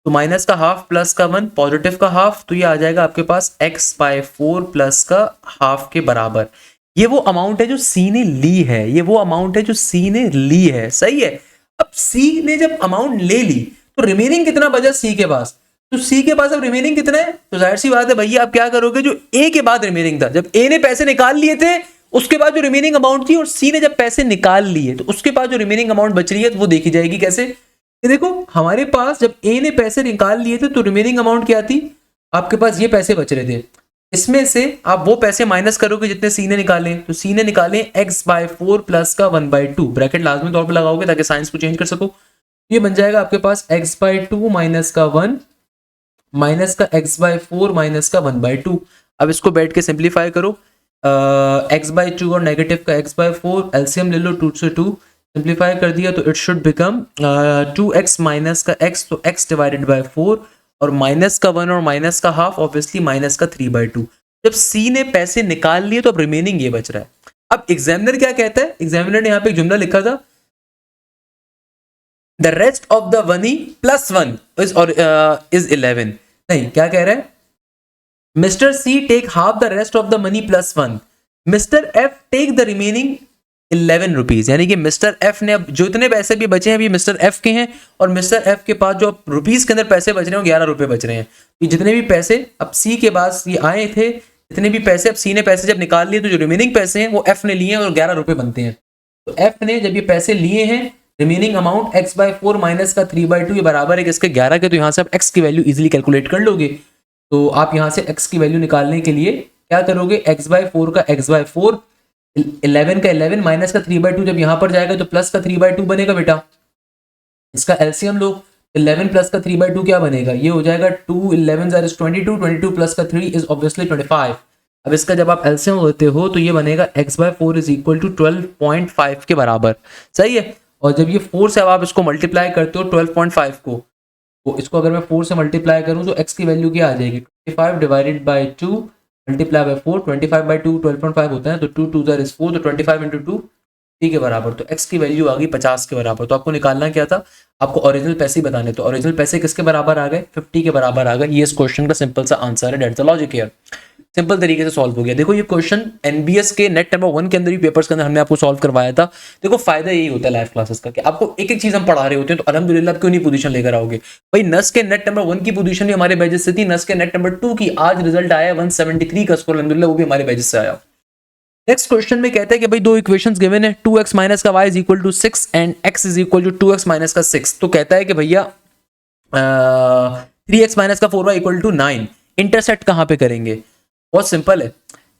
तो माइनस का हाफ प्लस का 1, पॉजिटिव का हाफ, तो ये आ जाएगा आपके पास x/4 प्लस का हाफ के बराबर। ये वो अमाउंट है जो सी ने ली है, ये वो अमाउंट है जो सी ने ली है, सही है। अब सी ने जब अमाउंट ले ली तो रिमेनिंग कितना बचा सी के पास, तो सी के पास अब रिमेनिंग कितना है, तो जाहिर सी बात है भैया आप क्या करोगे, जो ए के बाद रिमेनिंग था, जब ए ने पैसे निकाल लिए थे उसके बाद जो रिमेनिंग अमाउंट थी और सी ने जब पैसे निकाल लिए तो उसके बाद जो रिमेनिंग अमाउंट बच रही है तो वो देखी जाएगी कैसे। ये देखो हमारे पास जब ए ने पैसे निकाल लिए थे तो रिमेनिंग अमाउंट क्या थी, आपके पास ये पैसे बच रहे थे, इसमें से आप वो पैसे माइनस करोगे जितने सी ने निकाले, तो सी ने निकाले x/4 प्लस का 1/2, ब्रैकेट लाजमी तौर पर लगाओगे ताकि साइंस को चेंज कर सको। ये बन जाएगा आपके पास x/2 माइनस का 1 माइनस का x/4 माइनस का 1/2। अब इसको बैठ के सिंप्लीफाई करो, x/2 और नेगेटिव का x/4 एलसीएम ले लो, 2 से 2 सिंप्लीफाई कर दिया तो it should become 2x minus का x, तो x डिवाइडेड बाय 4 और माइनस का 1 और माइनस का हाफ ऑब्वियसली माइनस का 3/2। जब C ने पैसे निकाल लिए तो अब रिमेनिंग ये बच रहा है। अब एग्जामिनर क्या कहता है, एग्जामिनर ने यहाँ पे एक जुमला लिखा था, the rest of the money plus 1 is 11। नहीं, क्या कह रहा है, Mister C take half the rest of the money plus 1, Mister F take the remaining 11 rupees. यानी कि मिस्टर एफ ने अब जो इतने पैसे भी बचे हैं अभी मिस्टर एफ के हैं और मिस्टर एफ के पास जो रुपीज के अंदर पैसे बच रहे हैं वो 11 रुपए बच रहे हैं। ये जितने भी पैसे अब सी के पास ये आए थे, जितने भी पैसे अब सी ने पैसे जब निकाल लिए तो जो रिमेनिंग पैसे हैं वो एफ ने लिए हैं और 11 रुपए बनते हैं। तो एफ ने जब ये पैसे लिए हैं, रिमेनिंग अमाउंट x/4 माइनस का 3/2 ये बराबर है किसके, 11 के। तो यहाँ से आप x की वैल्यू इजीली कैलकुलेट कर लोगे। तो आप यहाँ से x की वैल्यू निकालने के लिए क्या करोगे, x/4 का x/4, 11 का 11 माइनस का 3/2 जब यहाँ पर जाएगा तो प्लस का 3/2 बनेगा बेटा। इसका एलसीएम लो, 11 प्लस का 3/2 क्या बनेगा, ये हो जाएगा 2 11 is 22, 22 प्लस का 3 इज ऑब्वियसली 25। अब इसका जब आप एलसीएम लेते हो तो ये बनेगा x/4 इज इक्वल टू 12.5 के बराबर, सही है। और जब ये 4 से अब आप इसको मल्टीप्लाई करते हो 12.5 को, तो इसको अगर मैं 4 से मल्टीप्लाई करूं तो x की वैल्यू क्या आ जाएगी, 25 डिवाइडेड बाय 2 मल्टीप्लाई बाय 4, 25/2 12.5 होता है, तो 2 2 is 4, तो 25 into 2 3 के बराबर। तो x की वैल्यू आ गई 50 के बराबर। तो आपको निकालना क्या था, आपको ओरिजिनल पैसे बताने, तो ओरिजिनल पैसे किसके बराबर आ गए, 50 के बराबर आ गए। ये इस क्वेश्चन का सिंपल सा आंसर है, that's the logic here. Simple तरीके से सॉल्व हो गया। देखो ये क्वेश्चन एनबीएस के नेट नंबर 1 के अंदर भी पेपर्स के अंदर हमने आपको सॉल्व करवाया था। देखो फायदा यही होता है लाइव क्लासेस का कि आपको एक एक चीज हम पढ़ा रहे होते हैं, तो अल्हम्दुलिल्लाह आप क्यों नहीं पोजीशन लेकर आओगे भाई। नस के नेट नंबर 1 की पोजीशन भी हमारे बैचेस से थी, नस के नेट नंबर 2 की आज रिजल्ट आया 173 का स्कोर अल्हम्दुलिल्लाह, वो भी हमारे बैचेस से आया। नेक्स्ट क्वेश्चन में कहता है कि भाई दो इक्वेशंस गिवन है, 2x माइनस का y is equal to 6 and x is equal to 2x minus का 6। तो कहता है कि भैया 3x माइनस का 4y इक्वल टू 9, इंटरसेक्ट कहाँ पे करेंगे। बहुत सिंपल है,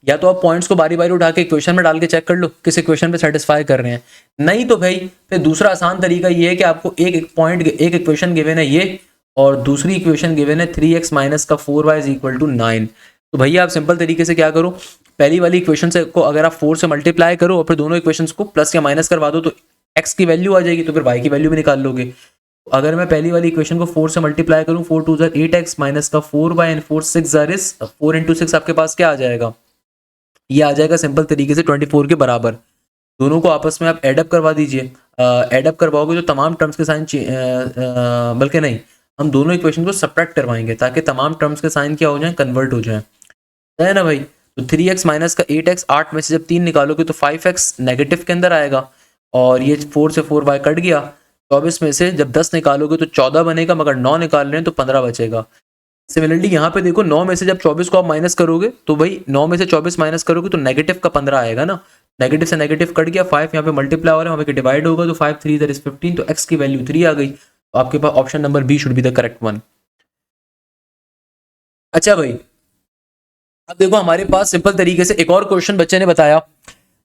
या तो आप पॉइंट्स को बारी बारी उठा के इक्वेशन में डाल के चेक कर लो किस इक्वेशन पे सेटिस्फाई कर रहे हैं, नहीं तो भाई फिर दूसरा आसान तरीका ये है कि आपको एक पॉइंट एक इक्वेशन गिवन है ये और दूसरी इक्वेशन गिवन है 3x माइनस का 4y इज इक्वल टू 9। तो भैया आप सिंपल तरीके से क्या करो, पहली वाली इक्वेशन से को अगर आप 4 से मल्टीप्लाई करो और फिर दोनों इक्वेशंस को प्लस या माइनस करवा दो तो x की वैल्यू आ जाएगी, तो फिर y की वैल्यू भी निकाल लोगे। अगर मैं पहली वाली इक्वेशन को 4 से मल्टीप्लाई करूं, 4 2 8x माइनस का 4y एंड 4 6 4 इंटू 6 आपके पास क्या आ जाएगा, ये आ जाएगा सिंपल तरीके से 24 के बराबर। दोनों को आपस में आप एडअप करवा दीजिए, एडअप करवाओगे तो तमाम टर्म्स के साइन बल्कि नहीं, हम दोनों इक्वेशन को सब्ट्रैक्ट करवाएंगे ताकि तमाम टर्म्स के साइन क्या हो जाए, कन्वर्ट हो जाए, है ना भाई। तो 3x माइनस का 8x, 8 में से जब 3 निकालोगे तो 5x नेगेटिव के अंदर आएगा और ये 4 से 4y कट गया, 24 में से जब 10 निकालोगे तो 14 बनेगा, मगर 9 निकाल रहे हैं तो 15 बचेगा। सिमिलरली यहाँ पे देखो 9 में से जब 24 को आप माइनस करोगे तो भाई 9 में से 24 माइनस करोगे तो नेगेटिव का 15 आएगा ना, नेगेटिव से नेगेटिव कट गया, 5 यहाँ पे मल्टीप्लाई हो रहा है, वहाँ पे डिवाइड होगा तो 5 3 इज 15, तो x की वैल्यू 3 आ गई। तो आपके पास option number B should be the correct one. अच्छा भाई अब देखो हमारे पास सिंपल तरीके से एक और क्वेश्चन बच्चे ने बताया।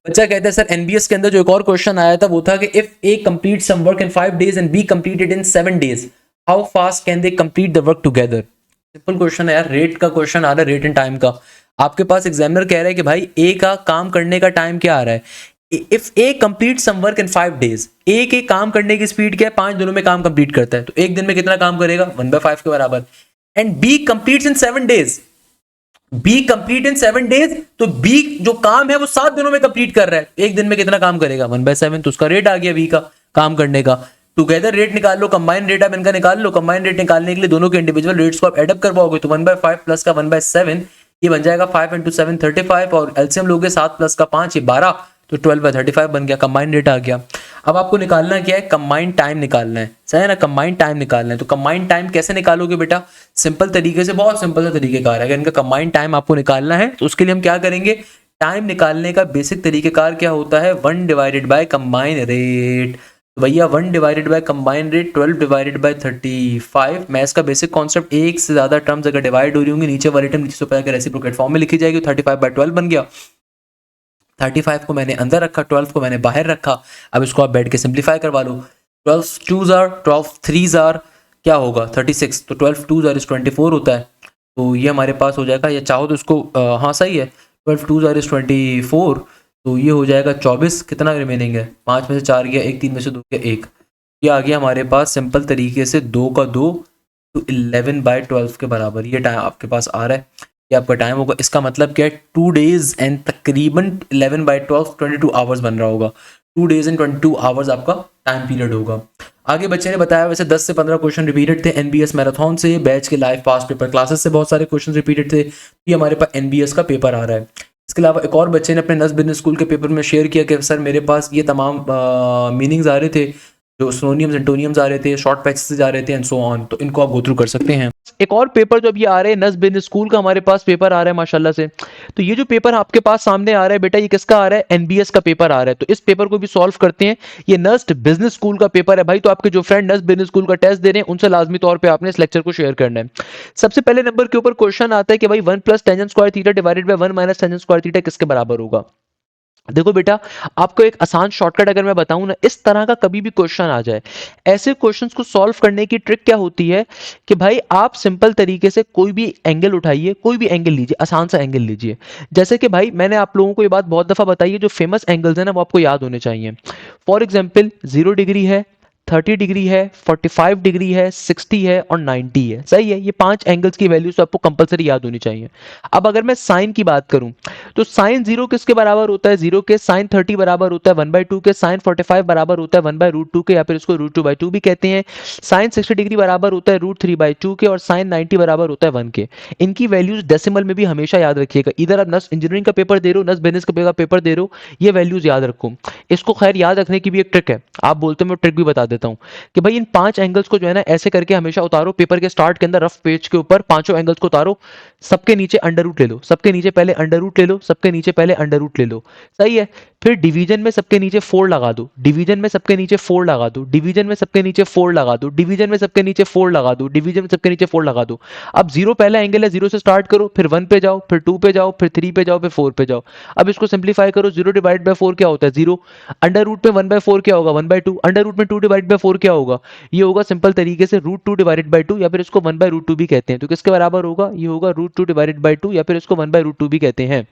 बच्चा कहता है सर एनबीएस के अंदर जो एक और क्वेश्चन आया था वो था कि if A complete some work in 5 days and B completed in 7 days, how fast can they complete the work together. Simple question है यार, रेट का क्वेश्चन आ रहा है, रेट एंड टाइम का। आपके पास एग्जामिनर कह रहा है कि भाई ए का काम करने का टाइम क्या आ रहा है, if A complete some work in 5 days, A के काम करने की स्पीड क्या है, 5 दिनों में काम कंप्लीट करता है, तो एक दिन में कितना काम करेगा, 1/5 के बराबर। And B completes in 7 days, B complete in 7 days, तो बी जो काम है वो 7 दिनों में कंप्लीट कर रहा है, एक दिन में कितना काम करेगा, 1/7। तो उसका रेट आ गया बी का काम करने का। टुगेदर रेट निकाल लो, कंबाइन रेट आप इनका निकाल लो। कंबाइन रेट निकालने के लिए दोनों के इंडिविजुअल रेट्स को आप एडअप करवाओगे तो 1/5 प्लस का 1/7 ये बन जाएगा 5 into 7 35 और एलसीएम लोगे 7 प्लस का 5 ये 12, तो 12/35 बन गया, कंबाइन रेट आ गया। अब आपको निकालना क्या है, कंबाइन टाइम निकालना है, सही है ना, कंबाइन टाइम निकालना है। तो कंबाइन टाइम कैसे निकालोगे बेटा, सिंपल तरीके से, बहुत सिंपल सा तरीके कार है। अगर इनका कंबाइन टाइम आपको निकालना है तो उसके लिए हम क्या करेंगे, टाइम निकालने का बेसिक तरीकेकार क्या होता है, 1 डिवाइडेड बाय कंबाइन रेट। तो भैया 1 divided by combine rate 12 divided by 35। Maths का बेसिक कॉन्सेप्ट, एक से ज्यादा टर्म्स अगर डिवाइड हो रही होंगी, नीचे वाली टर्म नीचे से ऊपर रेसिप्रोकेट फॉर्म में लिखी जाएगी। 35/12 बन गया। 35 को मैंने अंदर रखा, 12 को मैंने बाहर रखा। अब इसको आप बैठ के सिंप्लीफाई करवा लो। 12 2s आर 12 3s आर क्या होगा 36, तो 12 2s आर 24 होता है। तो ये हमारे पास हो जाएगा, या चाहो तो इसको हाँ सही है, 12 2s आर 24, तो ये हो जाएगा 24। कितना रिमेनिंग है, 5 में से 4 गया 1, 3 में से 2 गया 1, ये आ गया हमारे पास सिंपल तरीके से 2 का 2 तो 11/12 के बराबर ये टाइम आपके पास आ रहा है। ये आपका टाइम होगा। इसका मतलब क्या है, 2 days एंड तकरीबन 11/12 22 आवर्स बन रहा होगा। 2 days एंड 22 आवर्स आपका टाइम पीरियड होगा। आगे बच्चे ने बताया वैसे 10 से 15 क्वेश्चन रिपीटेड थे एनबीएस मैराथन से, बैच के लाइव पास पेपर क्लासेस से बहुत सारे क्वेश्चन रिपीटेड थे। ये हमारे पास एनबीएस का पेपर आ रहा है। इसके अलावा एक और बच्चे ने अपने नस बिजनेस स्कूल के पेपर में शेयर किया कि सर मेरे पास ये तमाम मीनिंग्स आ रहे थे, जो सिनोनियम्स एंटोनियम्स आ रहे थे, शॉर्ट पैसेज आ रहे थे एंड सो ऑन, तो इनको आप गो थ्रू कर सकते हैं। एक और पेपर जो अभी आ रहे हैं, नस बिजनेस स्कूल का हमारे पास पेपर आ रहा है माशाल्लाह से। तो ये जो पेपर आपके पास सामने आ रहा है बेटा, ये किसका आ रहा है, एनबीएस का पेपर आ रहा है। तो इस पेपर को भी सॉल्व करते हैं। ये नस्ट बिजनेस स्कूल का पेपर है भाई। तो आपके जो फ्रेंड नस्ट बिजनेस स्कूल का टेस्ट दे रहे हैं, उनसे लाजमी तौर पर आपने इस लेक्चर को शेयर करना है। सबसे पहले नंबर के ऊपर क्वेश्चन आता है कि भाई 1 + tangent square theta divided bye 1 - tangent square theta किसके बराबर होगा। देखो बेटा, आपको एक आसान शॉर्टकट अगर मैं बताऊं ना, इस तरह का कभी भी क्वेश्चन आ जाए, ऐसे क्वेश्चंस को सॉल्व करने की ट्रिक क्या होती है कि भाई आप सिंपल तरीके से कोई भी एंगल उठाइए, कोई भी एंगल लीजिए, आसान सा एंगल लीजिए। जैसे कि भाई मैंने आप लोगों को ये बात बहुत दफा बताई है, जो फेमस एंगल्स हैं ना वो आपको याद होने चाहिए। फॉर एग्जाम्पल 0 डिग्री है, 30 डिग्री है, 45 डिग्री है, 60 है और 90 है। सही है, ये 5 एंगल्स की वैल्यूज आपको कंपलसरी याद होनी चाहिए। अब अगर मैं साइन की बात करूं, तो साइन 0 किसके बराबर होता है, 0 के। साइन 30 बराबर होता है 1/2 के। साइन 45 बराबर होता है 1/√2 के, या फिर इसको √2/2 भी कहते हैं। साइन 60 डिग्री बराबर होता है √3/2 के, और साइन 90 बराबर होता है 1 के। इनकी वैल्यूज डेसिमल में भी हमेशा याद रखिएगा। इधर आप नस इंजीनियरिंग का पेपर दे रहे हो, नस बिजनेस का पेपर दे रहे हो, ये वैल्यूज याद रखो। इसको खैर याद रखने की भी एक ट्रिक है, आप बोलते हो मैं ट्रिक भी बता देता हूं कि भाई इन 5 एंगल्स को जो है ना ऐसे करके हमेशा उतारो पेपर के स्टार्ट के अंदर, रफ पेज के ऊपर पांचों एंगल्स को उतारो, सबके नीचे अंडर रूट ले लो, सबके नीचे पहले अंडर रूट ले लो, सबके नीचे पहले अंडर रूट ले लो। सही है। फिर डिवीजन में सबके नीचे 4 लगा दो, डिवीजन में सबके नीचे 4 लगा दो, डिवीजन में सबके नीचे 4 लगा दो, डिवीजन में सबके नीचे 4 लगा दो, डिवीजन में सबके नीचे 4 लगा दो। अब 0 पहला एंगल है, 0 से स्टार्ट करो, फिर 1 पे जाओ, फिर 2 पे जाओ, फिर 3 पे जाओ, फिर 4 पे जाओ। अब इसको सिंप्लीफाई करो, 0 डिवाइड बाय 4 क्या होता है, 0। अंडर रूट में 1/4 क्या होगा, 1/2। अंडर रूट में 2 डिवाइड बाय 4 क्या होगा, ये होगा सिंपल तरीके से √2 डिवाइडेड बाय 2, या फिर इसको 1/√2 भी कहते हैं। तो किसके बराबर होगा, ये होगा √2 डिवाइडेड बाय 2, या फिर इसको 1/√2 भी कहते हैं।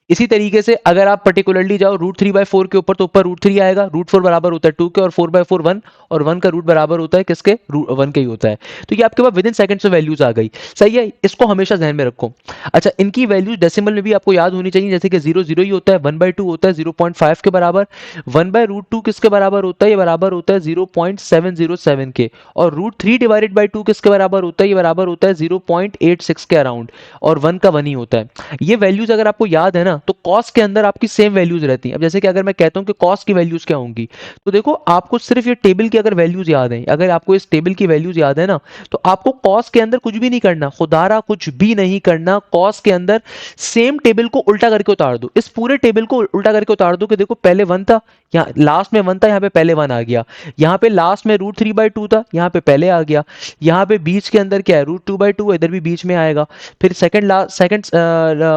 इसी तरीके से अगर आप पर्टिकुलरली जाओ √3/4 के ऊपर, तो ऊपर √3 आएगा, √4 बराबर होता है 2 के, और 4/4 1, और 1 का रूट बराबर होता है किसके, 1 के ही होता है। तो ये आपके पास विद इन सेकंड्स में वैल्यूज आ गई। सही है, इसको हमेशा ध्यान में रखो। अच्छा, इनकी वैल्यूज डेसिमल में भी आपको याद होनी चाहिए, जैसे कि 0 0 ही होता है, 1/2 होता है 0.5 के बराबर, 1/√2 किसके बराबर होता है, ये बराबर होता है 0.707 के, और √3 डिवाइडेड बाय 2 किसके बराबर होता है, ये बराबर होता है 0.86 के अराउंड, और 1 का 1 ही होता है। ये वैल्यूज अगर आपको याद है ना, तो कॉस के अंदर आपकी सेम वैल्यूज रहती हैं। अब जैसे कि अगर मैं कहता हूं कि कॉस की वैल्यूज क्या होंगी, तो देखो आपको सिर्फ ये टेबल की अगर वैल्यूज याद है, अगर आपको इस टेबल की वैल्यूज याद है ना, तो आपको कॉस के अंदर कुछ भी नहीं करना, खुदारा कुछ भी नहीं करना। कॉस के अंदर सेम टेबल को उल्टा करके उतार दो, इस पूरे टेबल को उल्टा करके उतार दो कि देखो पहले 1 था, यहाँ लास्ट में 1 था, यहाँ पे पहले 1 आ गया, यहाँ पे लास्ट में √3/2 था, यहाँ पे पहले आ गया, यहाँ पे बीच के अंदर क्या है, √2/2, इधर भी बीच में आएगा। फिर सेकंड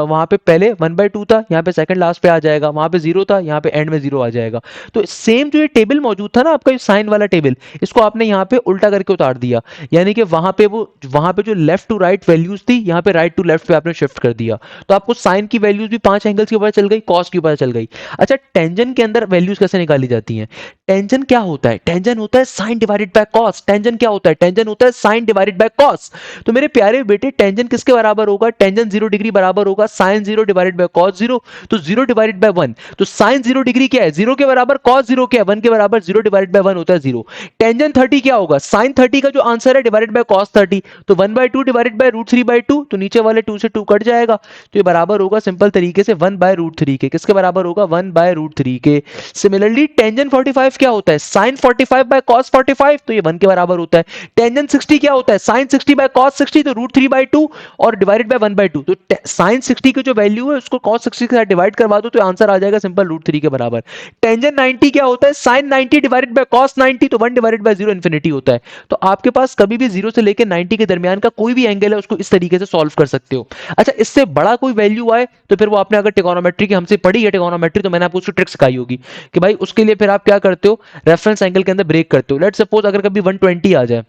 वहां पे पहले 1/2 था, यहाँ पे सेकंड लास्ट पे आ जाएगा, वहां पे 0 था, यहाँ पे एंड में 0 आ जाएगा। तो सेम जो ये टेबल मौजूद था ना आपका साइन वाला टेबल, इसको आपने यहाँ पे उल्टा करके उतार दिया, यानी कि वहां पे जो लेफ्ट टू राइट वैल्यूज थी, यहाँ पे राइट टू लेफ्ट पे आपने शिफ्ट कर दिया। तो आपको साइन की वैल्यूज भी 5 एंगल्स की पता चल गई, कॉस की पता चल गई। अच्छा, टेंजेंट के अंदर वैल्यूज कैसे निकाली जाती हैं। टेंजेंट क्या होता है, टेंजेंट होता है sine divided by cos. Tangent क्या होता है, टेंजेंट होता है साइन डिवाइडेड बाय कॉस। तो मेरे प्यारे बेटे, टेंजेंट किसके बराबर होगा, टेंजेंट 0 डिग्री बराबर होगा साइन 0 डिवाइडेड बाय कॉस 0। तो 0 डिवाइडेड बाय 1, तो साइन 0 डिग्री क्या है, 0 के बराबर, कॉस 0 क्या है, 1 के बराबर, 0 डिवाइडेड बाय 1 होता है 0। टेंजेंट 30 क्या होगा, साइन 30 का जो आंसर है डिवाइडेड बाय कॉस 30, तो 1/2 डिवाइडेड बाय √3/2, तो नीचे वाले 2 से 2 कट जाएगा, तो ये बराबर होगा सिंपल तरीके से 1/√3 के। किसके बराबर होगा, 1/√3 के। सिमिलरली टेंजेंट 45 क्या होता है, साइन 45 बाय कॉस 45, तो ये 1 के बराबर होता है। टेंजेंट 60 क्या होता है, साइन 60 बाय कॉस 60, तो √3/2 और डिवाइडेड बाय 1/2। तो साइन 60 की जो वैल्यू है उसको कॉस
60 के साथ डिवाइड करवा दो तो आंसर आ जाएगा सिंपल √3 के बराबर। टेंजेंट 90 क्या होता है, साइन 90 डिवाइडेड बाय कॉस 90, तो 1 डिवाइडेड बाय 0 इन्फिनिटी होता है। तो आपके पास कभी भी 0 से लेकर 90 के दरमियान का कोई भी एंगल है उसको इस तरीके से सॉल्व कर सकते हो। अच्छा, इससे बड़ा कोई वैल्यू आए तो फिर वो आपने अगर ट्रिगोनोमेट्री की हमसे पढ़ी है ट्रिगोनोमेट्री, तो मैंने आपको उसकी ट्रिक सिखाई होगी कि भाई उसके लिए फिर आप क्या करते हो, रेफरेंस एंगल के अंदर ब्रेक करते हो। लेट सपोज अगर कभी 120 आ जाए,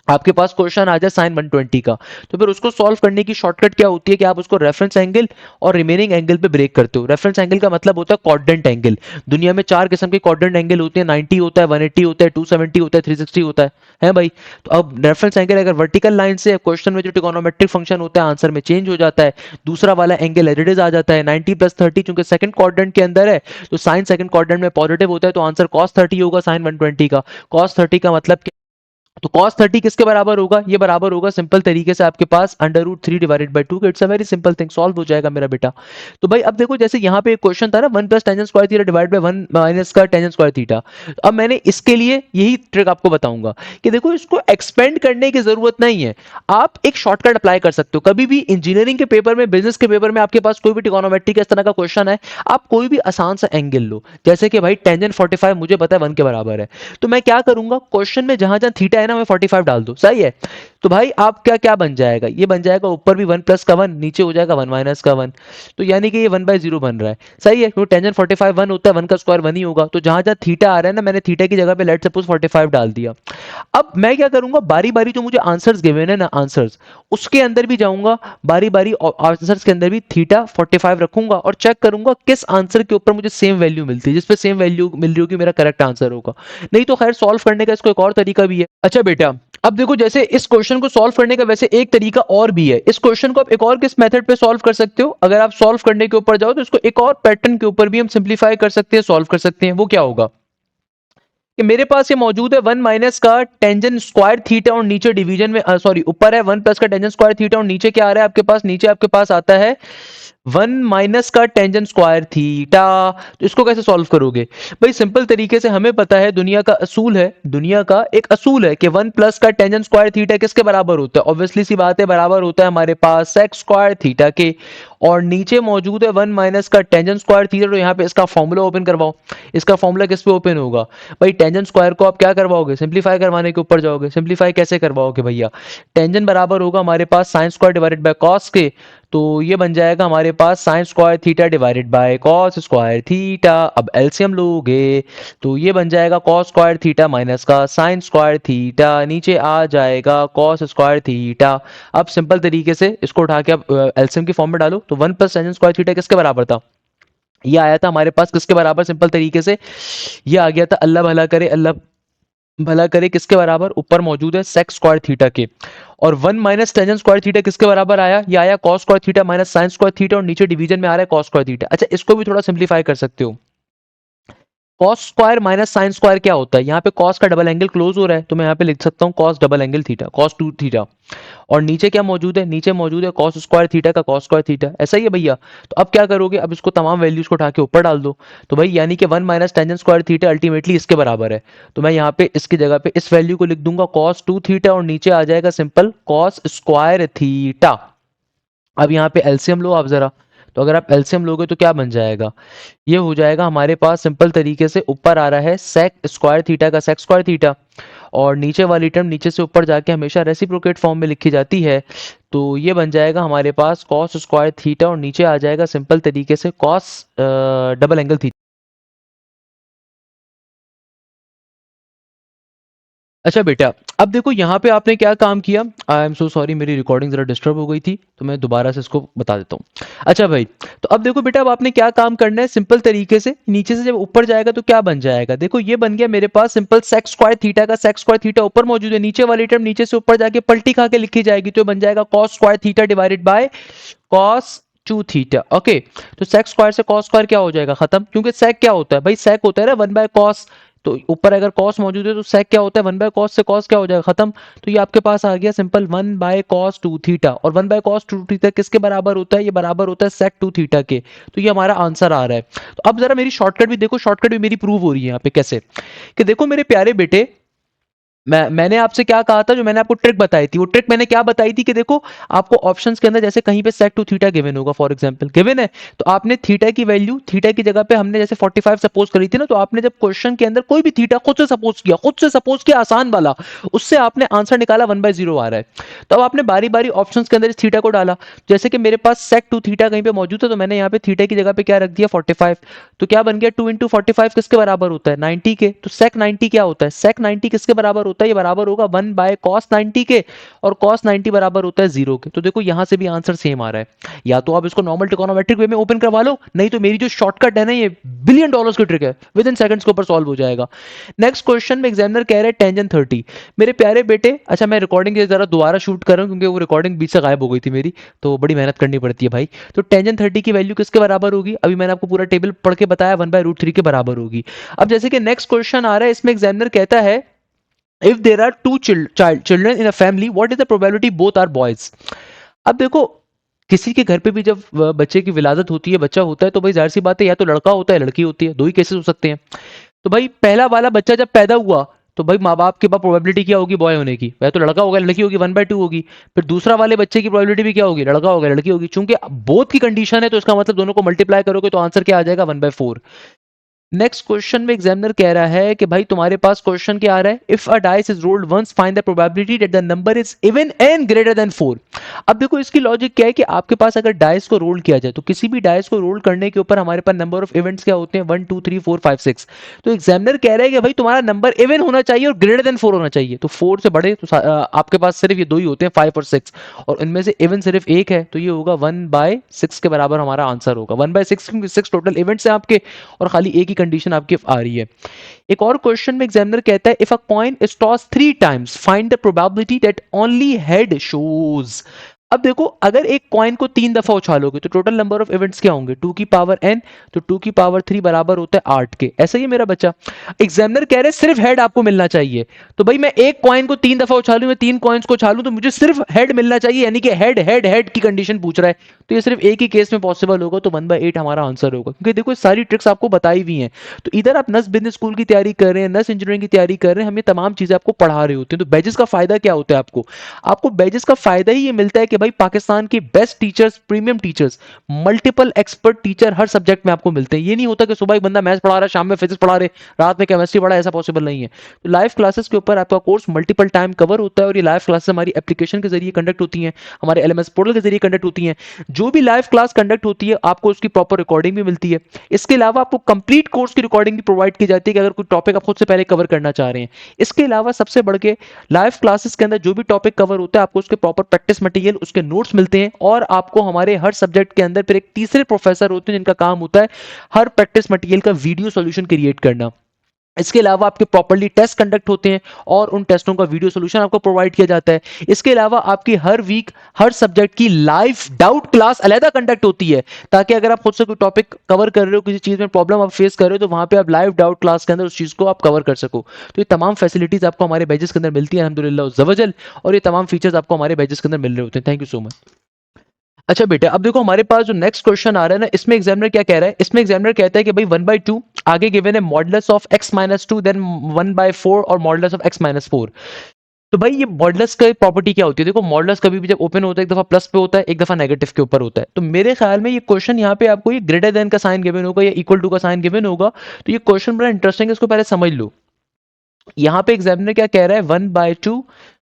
आपके पास क्वेश्चन आ जाए साइन 120 का, तो फिर उसको सॉल्व करने की शॉर्टकट क्या होती है कि आप उसको रेफरेंस एंगल और रिमेनिंग एंगल पे ब्रेक करते हो। रेफरेंस एंगल का मतलब होता है क्वाड्रेंट एंगल। दुनिया में 4 किस्म के क्वाड्रेंट एंगल होते हैं, 90 होता है, 180 होता है, 270 होता है, 360 होता है भाई। तो अब रेफरेंस एंगल अगर वर्टिकल लाइन से क्वेश्चन में जो ट्रिगोनोमेट्रिक फंक्शन होता है आंसर में चेंज हो जाता है, दूसरा वाला एंगल एज इट इज आ जाता है। 90 + 30 चूंकि सेकंड क्वाड्रेंट के अंदर है, तो साइन सेकंड क्वाड्रेंट में पॉजिटिव होता है, तो आंसर cos 30 होगा साइन 120 का। cos 30 का मतलब, तो cos 30 किसके बराबर होगा, ये बराबर होगा सिंपल तरीके से आपके पास √3 divided by 2। It's a very simple thing, solve हो जाएगा मेरा बेटा। तो भाई अब देखो, जैसे यहाँ पे एक क्वेश्चन था ना, 1 + tangent square theta divide by 1 - का टेंजेंट स्क्वायर थीटा। अब मैंने इसके लिए यही ट्रिक आपको बताऊंगा कि देखो इसको एक्सपेंड करने की जरूरत नहीं है, आप एक शॉर्टकट अप्लाई कर सकते हो। कभी भी इंजीनियरिंग के पेपर में, बिजनेस के पेपर में आपके पास कोई भी ट्रिगोनोमेट्री का इस तरह का क्वेश्चन है, आप कोई भी आसान सा एंगल लो, जैसे कि भाई टेंजेंट 45 मुझे पता है 1 के बराबर है, तो मैं क्या करूंगा, क्वेश्चन में जहां जहां थीटा है ना, मैं 45 डाल दो, सही है। तो भाई आप क्या क्या बन जाएगा, ये बन जाएगा ऊपर भी 1 + का 1, नीचे हो जाएगा 1 - का 1, तो यानी कि ये 1/0 बन रहा है, सही है। क्योंकि टेंजेंट 45 1 होता है, 1 का स्क्वायर 1 ही होगा, तो जहां जहां थीटा आ रहा है ना, मैंने थीटा की जगह पे लेट सपोज 45 डाल दिया। अब मैं क्या करूंगा, बारी बारी जो मुझे आंसर्स गिवन है ना, आंसर्स उसके अंदर भी जाऊंगा, बारी बारी आंसर्स के अंदर भी थीटा 45 रखूंगा और चेक करूंगा किस आंसर के ऊपर मुझे सेम वैल्यू मिलती है, जिस पे सेम वैल्यू मिल रही होगी मेरा करेक्ट आंसर होगा। नहीं तो खैर सॉल्व करने का इसको एक और तरीका भी है। अच्छा बेटा, अब देखो जैसे इस क्वेश्चन को सॉल्व करने का वैसे एक तरीका और भी है। इस क्वेश्चन को आप एक और किस मेथड पे सॉल्व कर सकते हो, अगर आप सॉल्व करने के ऊपर जाओ तो इसको एक और पैटर्न के ऊपर भी हम सिंप्लीफाई कर सकते हैं, सॉल्व कर सकते हैं। वो क्या होगा कि मेरे पास ये मौजूद है 1 - का टेंजेंट स्क्वायर थीटा और नीचे डिवीजन में, सॉरी ऊपर है 1 + का टेंजेंट स्क्वायर थीटा और नीचे क्या आ रहा है आपके पास, नीचे आपके पास आता है 1 - का टेंजेंट स्क्वायर थीटा। तो इसको कैसे सॉल्व करोगे भाई, सिंपल तरीके से हमें पता है, दुनिया का असूल है, दुनिया का एक असूल है कि 1 + का टेंजेंट स्क्वायर थीटा किसके बराबर होता है, ऑब्वियसली सी बात है, बराबर होता है हमारे पास सेक स्क्वायर थीटा के। और नीचे मौजूद है 1 - का टेंजेंट स्क्वायर थीटा, तो यहाँ पे इसका फॉर्मूला ओपन करवाओ। इसका फॉर्मूला किस पे ओपन होगा भाई, टेंजेंट स्क्वायर को आप क्या करवाओगे, सिंप्लीफाई करवाने के ऊपर जाओगे। सिंप्लीफाई कैसे करवाओगे भैया, टेंजेंट बराबर होगा हमारे पास sine square divided by cos के, तो ये बन जाएगा हमारे पास sine square theta divided by cos square theta. अब एलसीएम लोगे तो ये बन जाएगा कॉस स्क्वायर थीटा माइनस का साइन स्क्वायर थीटा, नीचे आ जाएगा कॉस स्क्वायर थीटा। अब सिंपल तरीके से इसको उठा के आप एलसीएम की फॉर्म में डालो, तो 1 + टेंजेंट स्क्वायर थीटा किसके बराबर था, ये आया था हमारे पास किसके बराबर, सिंपल तरीके से ये आ गया था, अल्लाह भला करे, अल्लाह भला करे, किसके बराबर, ऊपर मौजूद है सेक स्क्वायर थीटा के। और 1 - टेंजेंट स्क्वायर थीटा किसके बराबर आया, ये आया cos square theta minus sign square theta, और नीचे डिवीजन में आ रहा है कॉस स्क्वायर थीटा। अच्छा, इसको भी थोड़ा सिंप्लीफाई कर सकते हो, cos square minus sine square क्या होता है, यहाँ पे कॉस का डबल एंगल क्लोज हो रहा है, तो मैं यहाँ पे लिख सकता हूँ cos double angle theta, cos 2 theta. और नीचे क्या मौजूद है, नीचे मौजूद है कॉस स्क्वायर थीटा का कॉस स्क्वायर थीटा, ऐसा ही है भैया। तो अब क्या करोगे, अब इसको तमाम वैल्यूज को उठा के ऊपर डाल दो, तो भाई यानी कि 1 - टेंजेंट स्क्वायर थीटा अल्टीमेटली इसके बराबर है। तो मैं यहाँ पे इसकी जगह पे इस वैल्यू को लिख दूंगा कॉस 2 थीटा, और नीचे आ जाएगा सिंपल कॉस स्क्वायर थीटा। अब यहाँ पे एलसीएम लो आप जरा, तो अगर आप एलसीएम लोगे तो क्या बन जाएगा, ये हो जाएगा हमारे पास सिंपल तरीके से, ऊपर आ रहा है सेक स्क्वायर थीटा का सेक स्क्वायर थीटा, और नीचे वाली टर्म नीचे से ऊपर जाके हमेशा रेसिप्रोकेट फॉर्म में लिखी जाती है, तो ये बन जाएगा हमारे पास कॉस स्क्वायर थीटा, और नीचे आ जाएगा सिंपल तरीके से कॉस डबल एंगल थीटा। अच्छा बेटा, अब देखो यहाँ पे आपने क्या काम किया, आई एम सो सॉरी, मेरी रिकॉर्डिंग जरा डिस्टर्ब हो गई थी, तो मैं दोबारा से इसको बता देता हूँ। अच्छा भाई, तो अब देखो बेटा, अब आपने क्या काम करना है, सिंपल तरीके से नीचे से जब ऊपर जाएगा तो क्या बन जाएगा, देखो ये बन गया मेरे पास सिंपल सेक स्क्वायर थीटा का सेक स्क्वायर थीटा ऊपर मौजूद है, नीचे वाली टर्म नीचे से ऊपर जाके पलटी खा के लिखी जाएगी, तो बन जाएगा cos square theta divided by cos 2 theta. Okay, तो सेक स्क्वायर से कॉस स्क्वायर क्या हो जाएगा, खत्म, क्योंकि सेक क्या होता है भाई, सेक होता है ना 1/cos, तो ऊपर अगर cos मौजूद है तो sec क्या होता है, 1/cos से cos क्या हो जाएगा, खत्म। तो ये आपके पास आ गया सिंपल 1/cos 2 थीटा, और 1/cos 2 थीटा किसके बराबर होता है, ये बराबर होता है sec 2 थीटा के। तो ये हमारा आंसर आ रहा है। तो अब जरा मेरी शॉर्टकट भी देखो, शॉर्टकट भी मेरी प्रूव हो रही है यहाँ पे कैसे, कि देखो मेरे प्यारे बेटे, मैंने आपसे क्या कहा था, जो मैंने आपको ट्रिक बताई थी, वो ट्रिक मैंने क्या बताई थी कि देखो आपको ऑप्शंस के अंदर जैसे कहीं पे sec 2 थीटा गिवन होगा, फॉर एग्जांपल गिवन है, तो आपने थीटा की वैल्यू, थीटा की जगह पे हमने जैसे 45 सपोज करी थी ना, तो आपने जब क्वेश्चन के अंदर कोई भी थीटा खुद से सपोज किया आसान वाला, उससे आपने आंसर निकाला 1/0 आ रहा है। तो अब आपने बारी बारी ऑप्शंस के अंदर इस थीटा को डाला, जैसे कि मेरे पास sec 2 थीटा कहीं पे मौजूद है, तो मैंने यहाँ पे थीटा की जगह पे क्या रख दिया 45, तो क्या बन गया 2 इंटू 45 किसके बराबर होता है 90 के, तो sec 90 क्या होता है, sec 90 किसके बराबर होता है, ये बराबर होगा 1 बाय cos 90 के, और cos 90 बराबर होता है 0 के। तो देखो यहां से भी आंसर सेम आ रहा है, या तो आप इसको नॉर्मल ट्रिगोनोमेट्रिक वे में ओपन करवा लो, नहीं तो मेरी जो शॉर्टकट है ना, ये बिलियन डॉलर्स की ट्रिक है, विद इन सेकंड्स के ऊपर सॉल्व हो जाएगा। नेक्स्ट क्वेश्चन में एग्जामिनर कह रहे हैं टेंजेंट 30। मेरे प्यारे बेटे, अच्छा मैं रिकॉर्डिंग जरा दोबारा शूट कर रहा हूँ, क्योंकि वो रिकॉर्डिंग बीच से गायब हो गई थी मेरी, तो बड़ी मेहनत करनी पड़ती है भाई। तो टेंजेंट 30 की वैल्यू किसके बराबर होगी, अभी मैंने आपको पूरा टेबल पढ़ के बताया, 1/√3 के बराबर होगी। अब जैसे कि नेक्स्ट क्वेश्चन आ रहा है, इसमें एग्जामिनर कहता है if there are two children in a family, what is the probability both are boys. अब देखो किसी के घर पे भी जब बच्चे की विलादत होती है, बच्चा होता है, तो भाई जाहिर सी बात है, या तो लड़का होता है लड़की होती है, दो ही केसेस हो सकते हैं। तो भाई पहला वाला बच्चा जब पैदा हुआ, तो भाई माँ बाप के पास प्रोबेबिलिटी क्या होगी बॉय होने की, वह तो लड़का होगा लड़की होगी, 1/2 होगी। फिर दूसरा वाले बच्चे की प्रोबेबिलिटी भी क्या होगी, लड़का होगा लड़की होगी। चूंकि बोथ की कंडीशन है, तो इसका मतलब दोनों को मल्टीप्लाई करोगे तो आंसर क्या आ जाएगा 1/4। नेक्स्ट क्वेश्चन में एग्जामिनर कह रहा है कि भाई तुम्हारे पास क्वेश्चन क्या आ रहा है, if a dice is rolled once find the probability that the number is even and greater than 4। अब देखो इसकी लॉजिक क्या है कि आपके पास अगर डाइस को रोल किया जाए, तो किसी भी डाइस को रोल करने के ऊपर हमारे पास नंबर ऑफ इवेंट्स क्या होते हैं 1 2 3 4 5 6। तो एग्जामिनर कह रहा है कि भाई तुम्हारा नंबर इवन होना चाहिए और ग्रेटर देन 4 होना चाहिए। तो 4 से बड़े तो आपके पास सिर्फ ये दो ही होते हैं 5 और 6, और इनमें से इवन सिर्फ एक है, तो ये होगा 1/6 के बराबर हमारा आंसर होगा। 1/6 क्योंकि 6 टोटल इवेंट्स हैं आपके, और खाली एक ही कंडीशन आपकी आ रही है। एक और क्वेश्चन में एग्जामिनर कहता है if a coin is toss 3 times find the probability that only head shows. अब देखो अगर एक कॉइन को 3 दफा उछालोगे तो टोटल नंबर ऑफ इवेंट्स क्या होंगे 2 की पावर n, तो 2 की पावर 3 बराबर होता है 8 के। ऐसा ही है मेरा बच्चा। एग्जामिनर कह रहे हैं सिर्फ हेड आपको मिलना चाहिए, तो भाई मैं एक कॉइन को 3 दफा उछालूं, मैं 3 कॉइन्स को उछालूं, तो मुझे सिर्फ हेड मिलना चाहिए, यानी कि हेड हेड हेड की कंडीशन पूछ रहा है। तो ये सिर्फ एक ही केस में पॉसिबल होगा, तो 1/8 हमारा आंसर होगा, क्योंकि देखो सारी ट्रिक्स आपको बताई हुई हैं। तो इधर आप नस बिजनेस स्कूल की तैयारी कर रहे हैं, नस इंजीनियरिंग की तैयारी कर रहे हैं, हम ये तमाम चीजें आपको पढ़ा रहे होते हैं। तो बैजेस का फायदा क्या होता है आपको, आपको बैजेस का फायदा ही ये मिलता है कि भाई पाकिस्तान के best teachers, premium teachers, multiple expert teacher हर सब्जेक्ट में आपको मिलते हैं। ये नहीं होता कि सुबह एक बंदा मैथ्स पढ़ा रहा है, शाम में फिजिक्स पढ़ा रहे, रात में केमिस्ट्री पढ़ा, ऐसा पॉसिबल नहीं है। तो लाइव क्लासेस के ऊपर आपका कोर्स मल्टीपल टाइम कवर होता है, और ये लाइव क्लासेस हमारी एप्लीकेशन के जरिए कंडक्ट होती हैं, हमारे एलएमएस पोर्टल के जरिए कंडक्ट होती हैं। जो भी लाइव क्लास कंडक्ट होती है आपको उसकी प्रॉपर रिकॉर्डिंग भी मिलती है। इसके अलावा आपको कंप्लीट कोर्स की रिकॉर्डिंग भी प्रोवाइड की जाती है कि अगर कोई टॉपिक आप खुद से पहले कवर करना चाह रहे हैं। इसके अलावा सबसे बढ़ के लाइव क्लासेस के अंदर जो भी टॉपिक कवर होता है आपको उसके प्रॉपर प्रैक्टिस मटेरियल, उसके नोट्स मिलते हैं, और आपको हमारे हर सब्जेक्ट के अंदर फिर एक तीसरे प्रोफेसर होते हैं जिनका काम होता है हर प्रैक्टिस मटेरियल का वीडियो सॉल्यूशन क्रिएट करना। इसके अलावा आपके प्रॉपर्ली टेस्ट कंडक्ट होते हैं, और उन टेस्टों का वीडियो सॉल्यूशन आपको प्रोवाइड किया जाता है। इसके अलावा आपकी हर वीक हर सब्जेक्ट की लाइव डाउट क्लास अलहदा कंडक्ट होती है, ताकि अगर आप खुद से कोई टॉपिक कवर कर रहे हो, किसी चीज में प्रॉब्लम आप फेस कर रहे हो, तो वहां पे आप लाइव डाउट क्लास के अंदर उस चीज को आप कवर कर सको। तो ये तमाम फैसिलिटीज आपको हमारे बैजेस के अंदर मिलती है अल्हम्दुलिल्लाह ज़वजल, और ये तमाम फीचर्स आपको हमारे बैजेस के अंदर मिल रहे होते हैं। Thank you so much. अच्छा बेटा, अब देखो हमारे पास जो नेक्स्ट क्वेश्चन आ रहा है ना, इसमें एग्जामिनर क्या कह रहा है, इसमें एग्जामिनर कहता है कि भाई 1/2 आगे गिवन है मॉडुलस ऑफ x-2, देन 1/4 और मॉडुलस ऑफ x-4। तो भाई ये मॉडुलस का प्रॉपर्टी क्या होती है, देखो मॉडुलस कभी भी जब ओपन होता है एक दफा प्लस पे होता है, एक दफा नेगेटिव के ऊपर होता है। तो मेरे ख्याल में ये क्वेश्चन यहाँ पे आपको ये ग्रेटर देन का साइन गिवन होगा या इक्वल टू का साइन गिवन होगा। तो ये क्वेश्चन बड़ा इंटरेस्टिंग है, इसको पहले समझ लो। यहाँ पे एग्जामिनर क्या कह रहा है 1/2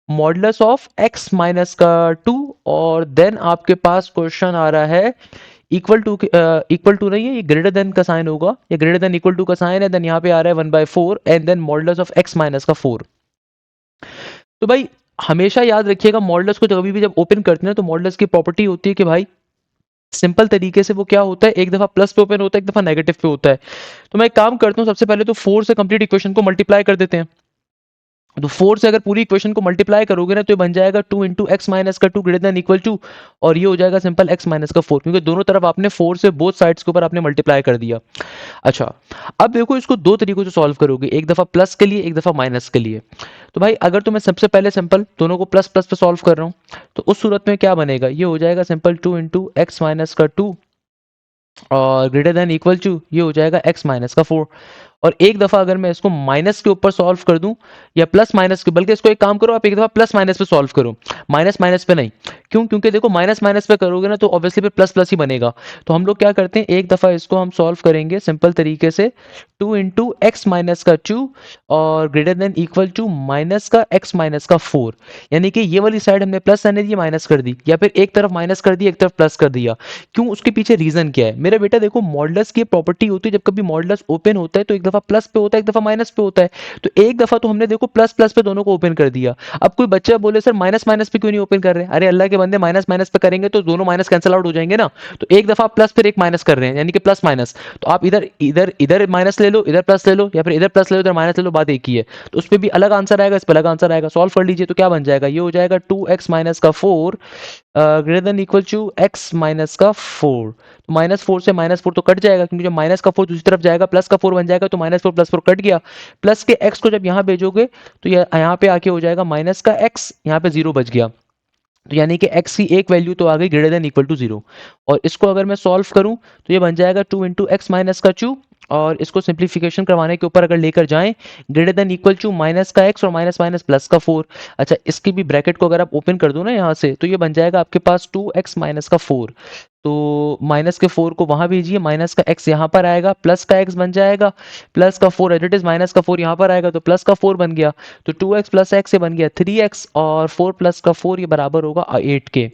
मॉडुलस ऑफ x-2, और देन आपके पास क्वेश्चन आ रहा है इक्वल टू नहीं है, ये ग्रेटर देन का साइन होगा, ये ग्रेटर देन इक्वल टू का साइन है, देन यहाँ पे आ रहा है 1/4 and then modulus of x-4। तो भाई हमेशा याद रखिएगा मॉडुलस को कभी भी जब ओपन करते हैं तो मॉडुलस की प्रॉपर्टी होती है कि भाई सिंपल तरीके से वो क्या होता है, एक दफा प्लस पे ओपन होता है, एक दफा नेगेटिव पे होता है। तो मैं एक काम करता हूँ, सबसे पहले तो 4 से कंप्लीट इक्वेशन को मल्टीप्लाई कर देते हैं। तो 4 से अगर पूरी इक्वेशन को मल्टीप्लाई करोगे ना, तो ये बन जाएगा 2 इंटू एक्स माइनस का 2 ग्रेटर देन इक्वल टू, और ये हो जाएगा सिंपल x माइनस का 4, क्योंकि दोनों तरफ आपने 4 से बोथ साइड्स के ऊपर आपने मल्टीप्लाई कर दिया। अच्छा, अब देखो इसको दो तरीकों से सॉल्व करोगे, एक दफा प्लस के लिए, एक दफा माइनस के लिए। तो भाई अगर तो मैं सबसे पहले सिंपल दोनों को प्लस प्लस पे सॉल्व कर रहा हूँ, तो उस सूरत में क्या बनेगा, ये हो जाएगा सिंपल 2 इंटू एक्स माइनस का 2 और ग्रेटर देन इक्वल टू ये हो जाएगा x माइनस का 4। और एक दफा अगर मैं इसको माइनस के ऊपर सॉल्व कर दूं या प्लस माइनस के, बल्कि इसको एक काम करो, आप एक दफा प्लस माइनस पे सॉल्व करो, माइनस माइनस पे नहीं। क्यों? क्योंकि देखो माइनस माइनस पे करोगे ना तो ऑब्वियसली फिर प्लस प्लस ही बनेगा। तो हम लोग क्या करते हैं, एक दफा इसको हम सॉल्व करेंगे सिंपल तरीके से, 2 इंटू एक्स माइनस का 2 और greater than equal to minus का एक्स माइनस का 4। यानी कि ये वाली साइड हमने प्लस रहने दी, माइनस कर दी, या फिर एक तरफ माइनस कर दी एक तरफ प्लस कर दिया। क्यों? उसके पीछे रीजन क्या है मेरा बेटा? देखो मॉडुलस की प्रॉपर्टी होती है, जब कभी मॉडुलस ओपन होता है तो एक दफा प्लस पे होता है, एक दफा माइनस पे होता है। तो एक दफा तो हमने देखो प्लस प्लस पे दोनों को ओपन कर दिया। अब कोई बच्चा बोले सर माइनस माइनस पे क्यों नहीं ओपन कर रहे? अरे अल्लाह के बंदे, माइनस माइनस पे करेंगे तो दोनों माइनस कैंसिल आउट हो जाएंगे ना। तो एक दफा प्लस फिर एक माइनस कर रहे हैं, यानी कि प्लस माइनस। तो आप इधर इधर इधर माइनस ले लो, इधर प्लस ले लो, या फिर इधर प्लस ले लो इधर माइनस ले लो, बात एक ही है। तो उस पर भी अलग आंसर आएगा, इस पर अलग आंसर आएगा। सॉल्व कर लीजिए तो क्या बन जाएगा, ये हो जाएगा 2x माइनस का 4 greater than equal to x minus का 4। तो -4 से -4 तो कट जाएगा, क्योंकि जब माइनस का 4 दूसरी तरफ जाएगा प्लस का 4 बन जाएगा, तो -4 प्लस 4 कट गया। प्लस के x को जब यहाँ भेजोगे तो ये यहाँ पे आके हो जाएगा माइनस का x, यहाँ पे 0 बच गया। तो यानी कि x की एक वैल्यू तो आ गई ग्रेटर देन इक्वल टू 0। और इसको अगर मैं सॉल्व करूं तो ये बन जाएगा 2 इंटू एक्स माइनस का 2, और इसको सिंप्लीफिकेशन करवाने के ऊपर अगर लेकर जाएं, greater than equal to minus का x और माइनस माइनस प्लस का 4। अच्छा, इसकी भी ब्रैकेट को अगर आप ओपन कर दो ना यहाँ से, तो ये बन जाएगा आपके पास 2x माइनस का 4। तो माइनस के 4 को वहां भेजिए, माइनस का x यहाँ पर आएगा, प्लस का x बन जाएगा, प्लस का 4 एज इट इज, माइनस का 4 यहाँ पर आएगा तो प्लस का 4 बन गया। तो 2x प्लस x से बन गया 3x, और 4 प्लस का 4 ये बराबर होगा 8 के।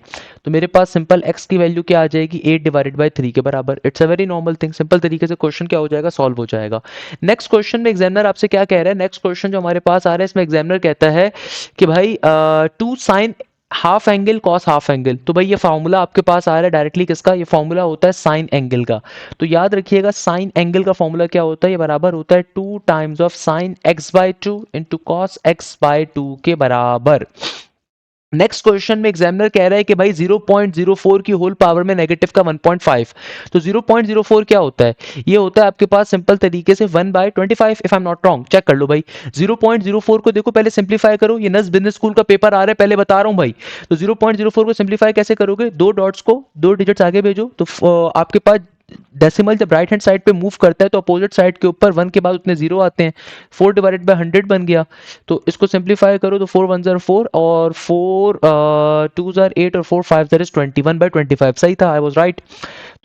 तो मेरे पास सिंपल x की वैल्यू क्या आ जाएगी, 8 डिवाइडेड बाई 3 के बराबर। It's a very normal thing, simple तरीके से क्वेश्चन क्या हो जाएगा, सॉल्व हो जाएगा। नेक्स्ट क्वेश्चन में एग्जामिनर आपसे क्या कह रहा है, नेक्स्ट क्वेश्चन जो हमारे पास आ रहा है इसमें एग्जामिनर कहता है कि भाई 2 sine half angle cos half angle. तो भाई ये फॉर्मूला आपके पास आ रहा है डायरेक्टली किसका, ये फॉर्मूला होता है साइन एंगल का। तो याद रखिएगा साइन एंगल का फॉर्मूला क्या होता है, ये बराबर होता है 2 times of sine x by 2 into cos x by 2 के बराबर। नेक्स्ट क्वेश्चन में एग्जामिनर कह रहा है कि भाई 0.04 की होल पावर में नेगेटिव का 1.5। तो 0.04 क्या होता है, ये होता है आपके पास सिंपल तरीके से 1/25, if I am not wrong, check कर लो भाई। 0.04 को देखो पहले सिंप्लीफाई करो, ये नस बिजनेस स्कूल का पेपर आ रहा है पहले बता रहा हूं भाई। तो 0.04 को सिंप्लीफाई कैसे करोगे, दो डॉट्स को दो डिजिट्स आगे भेजो, तो आपके पास डेसिमल जब राइट हैंड साइड पे मूव करता है तो अपोजिट साइड के ऊपर 1 के बाद उतने जीरो आते हैं। 4 डिवाइडेड बाय 100 बन गया। तो इसको सिंप्लीफाई करो तो 4 1 4 और 4 2 8 और 4 5 21/25। सही था, आई वाज राइट।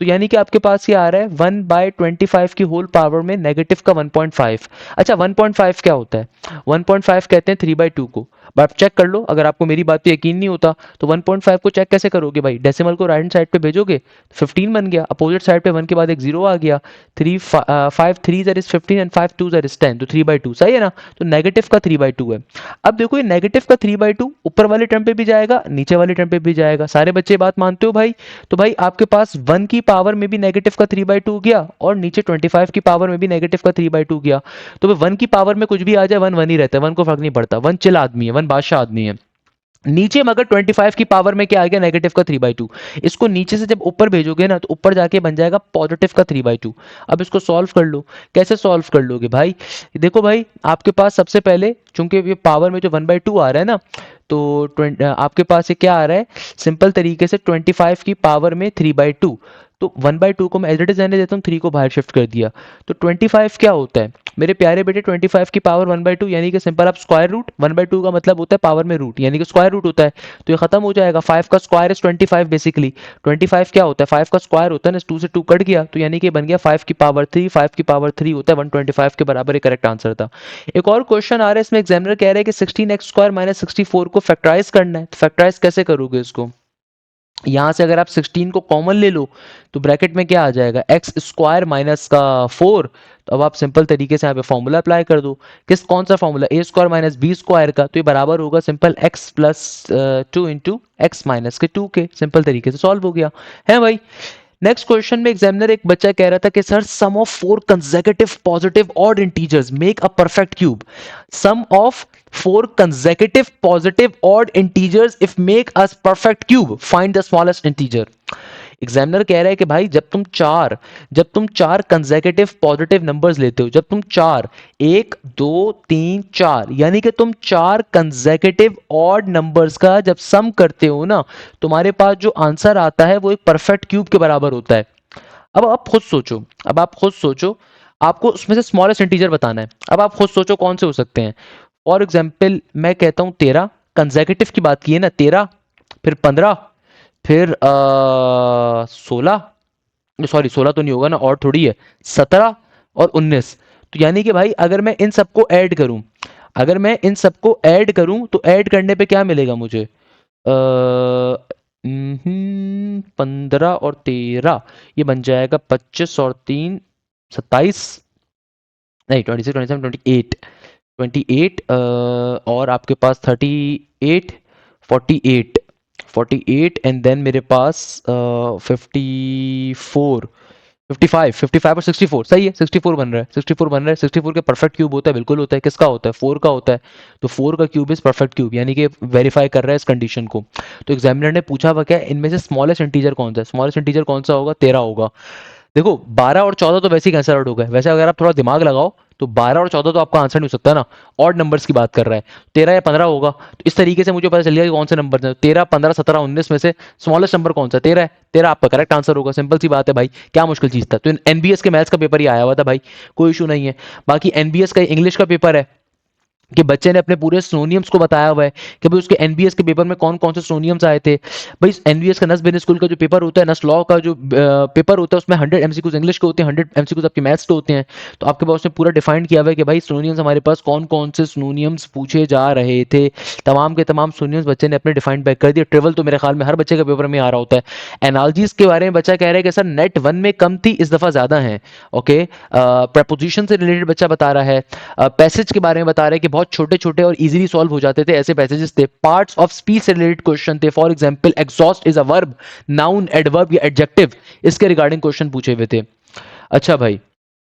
तो यानी कि आपके पास ये आ रहा है 1/25 की होल पावर में नेगेटिव का 1.5। अच्छा 1.5 क्या होता है, 1.5 कहते हैं 3/2 को। बट चेक कर लो, अगर आपको मेरी बात पे यकीन नहीं होता तो 1.5 को चेक कैसे करोगे भाई, डेसिमल को राइट हैंड साइड पे भेजोगे 15 बन गया, अपोजिट साइड पे 1 के बाद एक जीरो आ गया, 5 3 इज 15 एंड 5 2 इज 10, तो 3/2 सही है ना। तो नेगेटिव का 3/2 है। अब देखो ये नेगेटिव का 3/2 ऊपर वाले टर्म पे भी जाएगा नीचे वाले टर्म पे भी जाएगा। सारे बच्चे बात मानते हो भाई? तो भाई आपके पास 1 की पावर में भी नेगेटिव का 3/2 गया और नीचे 25 की पावर में भी नेगेटिव का 3/2 गया। तो 1 की पावर में कुछ भी आ जाए 1 1 ही रहता है, 1 को फर्क नहीं पड़ता, 1 चिल आदमी है, 1 बादशाह आदमी है। नीचे मगर 25 की पावर में क्या आ गया, नेगेटिव का 3/2। इसको नीचे से जब ऊपर भेजोगे ना तो ऊपर जाके बन जाएगा पॉजिटिव का 3/2। अब इसको सॉल्व कर लो, कैसे सॉल्व कर लोगे भाई? देखो भाई आपके पास सबसे पहले चूंकि ये पावर में जो 1/2 आ रहा है ना, तो आपके पास ये क्या आ रहा है, सिंपल तरीके से 25 की पावर में 3/2। तो 1/2 को मैं एज इट इज रहने देता हूँ, 3 को बाहर शिफ्ट कर दिया। तो 25 क्या होता है मेरे प्यारे बेटे, 25 की पावर 1/2 यानी कि सिंपल आप स्क्वायर रूट, 1/2 का मतलब होता है पावर में रूट यानी कि स्क्वायर रूट होता है। तो ये खत्म हो जाएगा, 5 का स्क्वायर इज 25 बेसिकली। 25 क्या होता है, 5 का स्क्वायर होता है ना, 2 से 2 कट गया तो यानी कि बन गया 5 की पावर 3। 5 की पावर 3 होता है 125 के बराबर, एक करेक्ट आंसर था। एक और क्वेश्चन आ रहा है इसमें, एग्जामिनर कह रहा है कि 16x स्क्वायर माइनस 64 को फैक्टराइज करना है। तो फैक्टराइज कैसे करोगे इसको, यहां से अगर आप 16 को कॉमन ले लो तो ब्रैकेट में क्या आ जाएगा, एक्स स्क्वायर माइनस का 4। तो अब आप सिंपल तरीके से यहाँ पे फॉर्मूला अप्लाई कर दो, किस कौन सा फॉर्मूला, ए स्क्वायर माइनस बी स्क्वायर का। तो ये बराबर होगा simple x plus 2 into x minus के 2 के। सिंपल तरीके से सॉल्व हो गया है भाई। नेक्स्ट क्वेश्चन में एग्जामिनर एक बच्चा कह रहा था कि sir sum of 4 consecutive positive odd integers make a perfect cube. Sum of 4 consecutive positive odd integers if make us perfect cube, find the smallest integer। Examiner कह रहा है कि भाई जब तुम चार कंसेक्यूटिव पॉजिटिव नंबर्स लेते हो, जब तुम 1 2 3 4 यानी कि तुम 4 कंसेक्यूटिव ऑड नंबर्स का जब सम करते हो ना, तुम्हारे पास जो आंसर आता है वो एक परफेक्ट क्यूब के बराबर होता है। अब आप खुद सोचो, आपको उसमें से स्मॉलेस्ट इंटीजर बताना है। अब आप खुद सोचो कौन से हो सकते हैं। फॉर एग्जाम्पल मैं कहता हूँ 13, कंजेक्यूटिव की बात की है ना, 13 फिर 15 फिर 16, सॉरी 16 तो नहीं होगा ना, और थोड़ी है, 17 और 19। तो यानी कि भाई अगर मैं इन सबको ऐड करूं, अगर मैं इन सबको ऐड करूं तो ऐड करने पे क्या मिलेगा मुझे, 15 और 13 ये बन जाएगा 25 और 3 27, नहीं 26 27 28, 28 और आपके पास 38 48, 48 एंड देन मेरे पास 54 55 55 और 64, सही है, 64 बन रहा है, 64 बन रहा है। 64 के परफेक्ट क्यूब होता है, बिल्कुल होता है, किसका होता है, 4 का होता है। तो 4 का क्यूब इज परफेक्ट क्यूब, यानी कि वेरीफाई कर रहा है इस कंडीशन को। तो एग्जामिनर ने पूछा हुआ क्या, इनमें से स्मॉलेस्ट इंटीजर कौन सा है, स्मॉलेस्ट इंटीजर कौन सा होगा, 13 होगा। देखो 12 और 14 तो वैसे ही कैंसल आउट हो गए, वैसे अगर आप थोड़ा दिमाग लगाओ तो 12 और 14 तो आपका आंसर नहीं हो सकता ना, ऑड नंबर्स की बात कर रहा है, 13 या 15 होगा। तो इस तरीके से मुझे पता चल गया कि कौन से नंबर हैं, 13 15 17 19 में से स्मॉलेस्ट नंबर कौन सा है, 13 है, 13 आपका करेक्ट आंसर होगा। सिंपल सी बात है भाई, क्या मुश्किल चीज था। तो एनबीएस के मैथ्स का पेपर ही आया हुआ था भाई, कोई इशू नहीं है। बाकी एनबीएस का इंग्लिश का पेपर है कि बच्चे ने अपने पूरे सिनोनियम्स को बताया हुआ है कि भाई उसके एनबीएस के पेपर में कौन कौन से सिनोनियम्स आए थे। भाई एनबीएस का, नस बिजनेस स्कूल का जो पेपर होता है, नस लॉ का जो पेपर होता है, उसमें 100 एमसीक्यूज इंग्लिश के होते हैं, 100 एमसीक्यूज आपके मैथ्स के होते हैं। तो आपके पास उसमें पूरा डिफाइंड किया हुआ है कि भाई सिनोनियम्स हमारे पास कौन कौन से सिनोनियम्स पूछे जा रहे थे, तमाम के तमाम सिनोनियम्स बच्चे ने अपने डिफाइंड बैक कर दिए। ट्रेवल तो मेरे ख्याल में हर बच्चे के पेपर में आ रहा होता है। एनालॉजीज के बारे में बच्चा कह रहा है कि सर नेट 1 में कम थी, इस दफा ज्यादा है। ओके, प्रपोजिशन से रिलेटेड बच्चा बता रहा है, पैसेज के बारे में बता रहा है कि बहुत छोटे छोटे और इजीली सॉल्व हो जाते थे, ऐसे पैसेजेस थे। पार्ट्स ऑफ स्पीच से रिलेटेड क्वेश्चन थे, for example exhaust is a verb, noun, adverb या एडजेक्टिव, इसके रिगार्डिंग क्वेश्चन पूछे हुए थे। अच्छा भाई,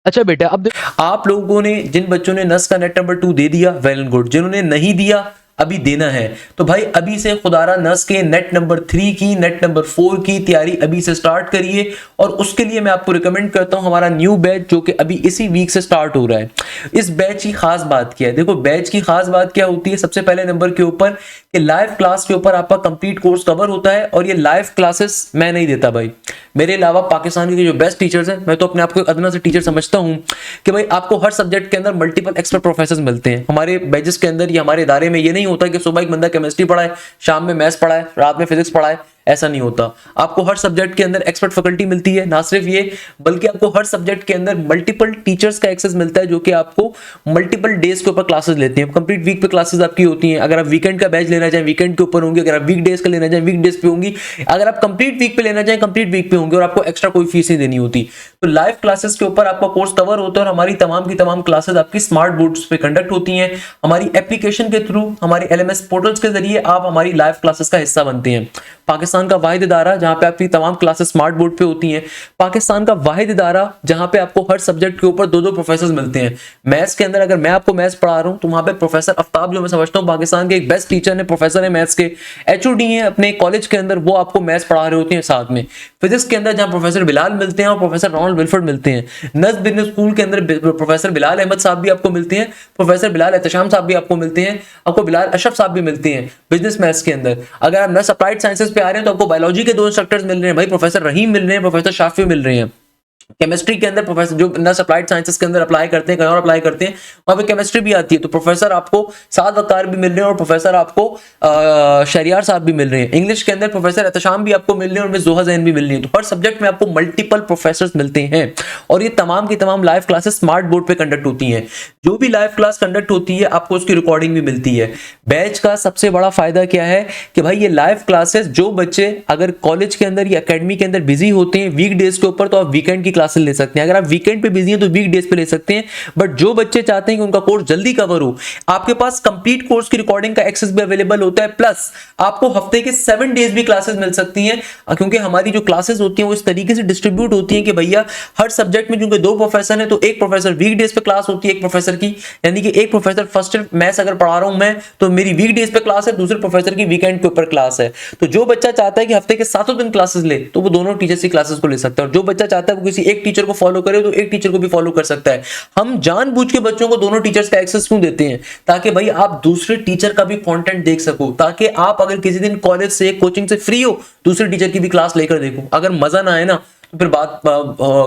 अच्छा बेटा, अब
आप लोगों ने, जिन बच्चों ने नस का नेट नंबर 2 दे दिया, वेल एंड गुड। जिन्होंने नहीं दिया, अभी देना है, तो भाई अभी से खुदारा नस के नेट नंबर 3 की, नेट नंबर 4 की तैयारी अभी से स्टार्ट करिए। और उसके लिए मैं आपको रिकमेंड करता हूं हमारा न्यू बैच, जो कि अभी इसी वीक से स्टार्ट हो रहा है। इस बैच की खास बात क्या है, देखो बैच की खास बात क्या होती है, सबसे पहले नंबर के ऊपर कि लाइव क्लास के ऊपर आपका कंप्लीट कोर्स कवर होता है। और ये लाइव क्लासेस मैं नहीं देता भाई, मेरे अलावा पाकिस्तान के जो बेस्ट टीचर्स हैं, मैं तो अपने आप को अदना से टीचर समझता हूं, कि भाई आपको हर सब्जेक्ट के अंदर मल्टीपल एक्सपर्ट प्रोफेसर मिलते हैं हमारे बैचेस के अंदर या हमारे इदारे में। ये नहीं होता कि सुबह एक बंदा केमिस्ट्री पढ़ाए, शाम में मैथ्स पढ़ाए, रात में फिजिक्स पढ़ाए, ऐसा नहीं होता। आपको हर सब्जेक्ट के अंदर एक्सपर्ट फैकल्टी मिलती है। ना सिर्फ ये, बल्कि आपको हर सब्जेक्ट के अंदर मल्टीपल टीचर्स का एक्सेस मिलता है, जो कि आपको मल्टीपल डेज के ऊपर क्लासेस लेते हैं। कंप्लीट वीक पे क्लासेस आपकी होती हैं। अगर आप वीकेंड का बैच लेना चाहें, वीकेंड के ऊपर होंगे। अगर आप वीक डेज का लेना चाहें, वीक डेज पे होंगी। अगर आप कंप्लीट वीक पे लेना चाहें, कंप्लीट वीक पे होंगे, और आपको एक्स्ट्रा कोई फीस नहीं देनी होती। तो लाइव क्लासेस के ऊपर आपका कोर्स कवर होता है, और हमारी तमाम की तमाम क्लासेस आपकी स्मार्ट बोर्ड्स पे कंडक्ट होती हैं। हमारी एप्लीकेशन के थ्रू, हमारे एलएमएस पोर्टल्स के जरिए आप हमारी लाइव क्लासेस का हिस्सा बनते हैं। पाकिस्तान का वाहिद इदारा जहां पे आपकी तमाम क्लासेस स्मार्ट बोर्ड पे होती हैं। पाकिस्तान का वाहिद इदारा जहां पे आपको हर सब्जेक्ट के ऊपर 2-2 प्रोफेसर मिलते हैं। मैथ्स के अंदर अगर मैं आपको मैथ्स पढ़ा रहा हूं, तो वहां पे प्रोफेसर आफ्ताब, जो मैं समझता हूं पाकिस्तान के एक बेस्ट टीचर है, प्रोफेसर है मैथ्स के, एचओडी हैं अपने कॉलेज के अंदर, वो आपको मैथ्स पढ़ा रहे होते हैं साथ में। फिजिक्स के अंदर जहां प्रोफेसर बिलाल मिलते हैं और प्रोफेसर रोनाल्ड विल्फर्ड मिलते हैं। नज़ बिजनेस स्कूल के अंदर प्रोफेसर बिलाल अहमद साहब भी आपको मिलते हैं, प्रोफेसर बिलाल एहतशाम साहब भी आपको मिलते हैं, आपको बिलाल अशरफ साहब भी मिलते हैं बिजनेस मैथ्स के अंदर। अगर आप नस अप्लाइड साइंसेस पे आ रहे हैं, तो आपको बायोलॉजी के 2 इंस्ट्रक्टर्स मिल रहे हैं भाई, प्रोफेसर रहीम मिल रहे हैं, प्रोफेसर शाफी मिल रहे हैं। केमिस्ट्री के अंदर प्रोफेसर जो नस अप्लाइड साइंसेस के अंदर अप्लाई करते हैं, कहीं और अप्लाई करते हैं, वहां पे केमिस्ट्री भी आती है, तो प्रोफेसर आपको साद वकार भी मिल रहे हैं, और प्रोफेसर आपको शहरियार साहब भी मिल रहे हैं। इंग्लिश के अंदर प्रोफेसर एहतशाम भी आपको मिल रहे हैं, और मिस जोहा जैन भी मिल रही है। तो हर सब्जेक्ट में आपको मल्टीपल प्रोफेसर मिलते हैं, और ये तमाम की तमाम लाइव क्लासेस स्मार्ट बोर्ड पे कंडक्ट होती हैं। जो भी लाइव क्लास कंडक्ट होती है, आपको उसकी रिकॉर्डिंग भी मिलती है। बैच का सबसे बड़ा फायदा क्या है कि भाई ये लाइव क्लासेस, जो बच्चे अगर कॉलेज के अंदर या अकेडमी के अंदर बिजी होते हैं वीक डेज के ऊपर, तो आप वीकेंड की क्लासेस ले सकते हैं। अगर आप वीकेंड पे बिजी हैं तो वीक डेज पे ले सकते हैं। बट जो बच्चे चाहते हैं कि उनका कोर्स जल्दी कवर हो, आपके पास कंप्लीट कोर्स की रिकॉर्डिंग का एक्सेस भी अवेलेबल होता है। प्लस आपको हफ्ते के 7 डेज भी क्लासेस मिल सकती हैं, क्योंकि हमारी जो क्लासेस होती हैं वो इस तरीके से डिस्ट्रीब्यूट होती हैं कि भैया हर सब्जेक्ट में क्योंकि 2 प्रोफेसर हैं, तो एक प्रोफेसर वीक डेज पे क्लास होती है एक प्रोफेसर की, यानी कि एक प्रोफेसर फर्स्ट मैथ्स अगर पढ़ा रहा हूं मैं, तो मेरी वीक डेज पे क्लास है, दूसरे प्रोफेसर की वीकेंड के ऊपर क्लास है। तो जो बच्चा चाहता है कि हफ्ते के 7 दिन क्लासेस ले, तो वो दोनों टीचर्स की क्लासेस को ले सकता है। और जो बच्चा चाहता है वो किसी एक टीचर को फॉलो करे, तो एक टीचर को भी फॉलो कर सकता है। हम जानबूझ के बच्चों को दोनों टीचर्स का एक्सेस क्यों देते हैं? ताकि भाई आप दूसरे टीचर का भी कंटेंट देख सको, ताकि आप अगर किसी दिन कॉलेज से कोचिंग से फ्री हो, दूसरे टीचर की भी क्लास लेकर देखो। अगर मजा ना आए ना, तो फिर बात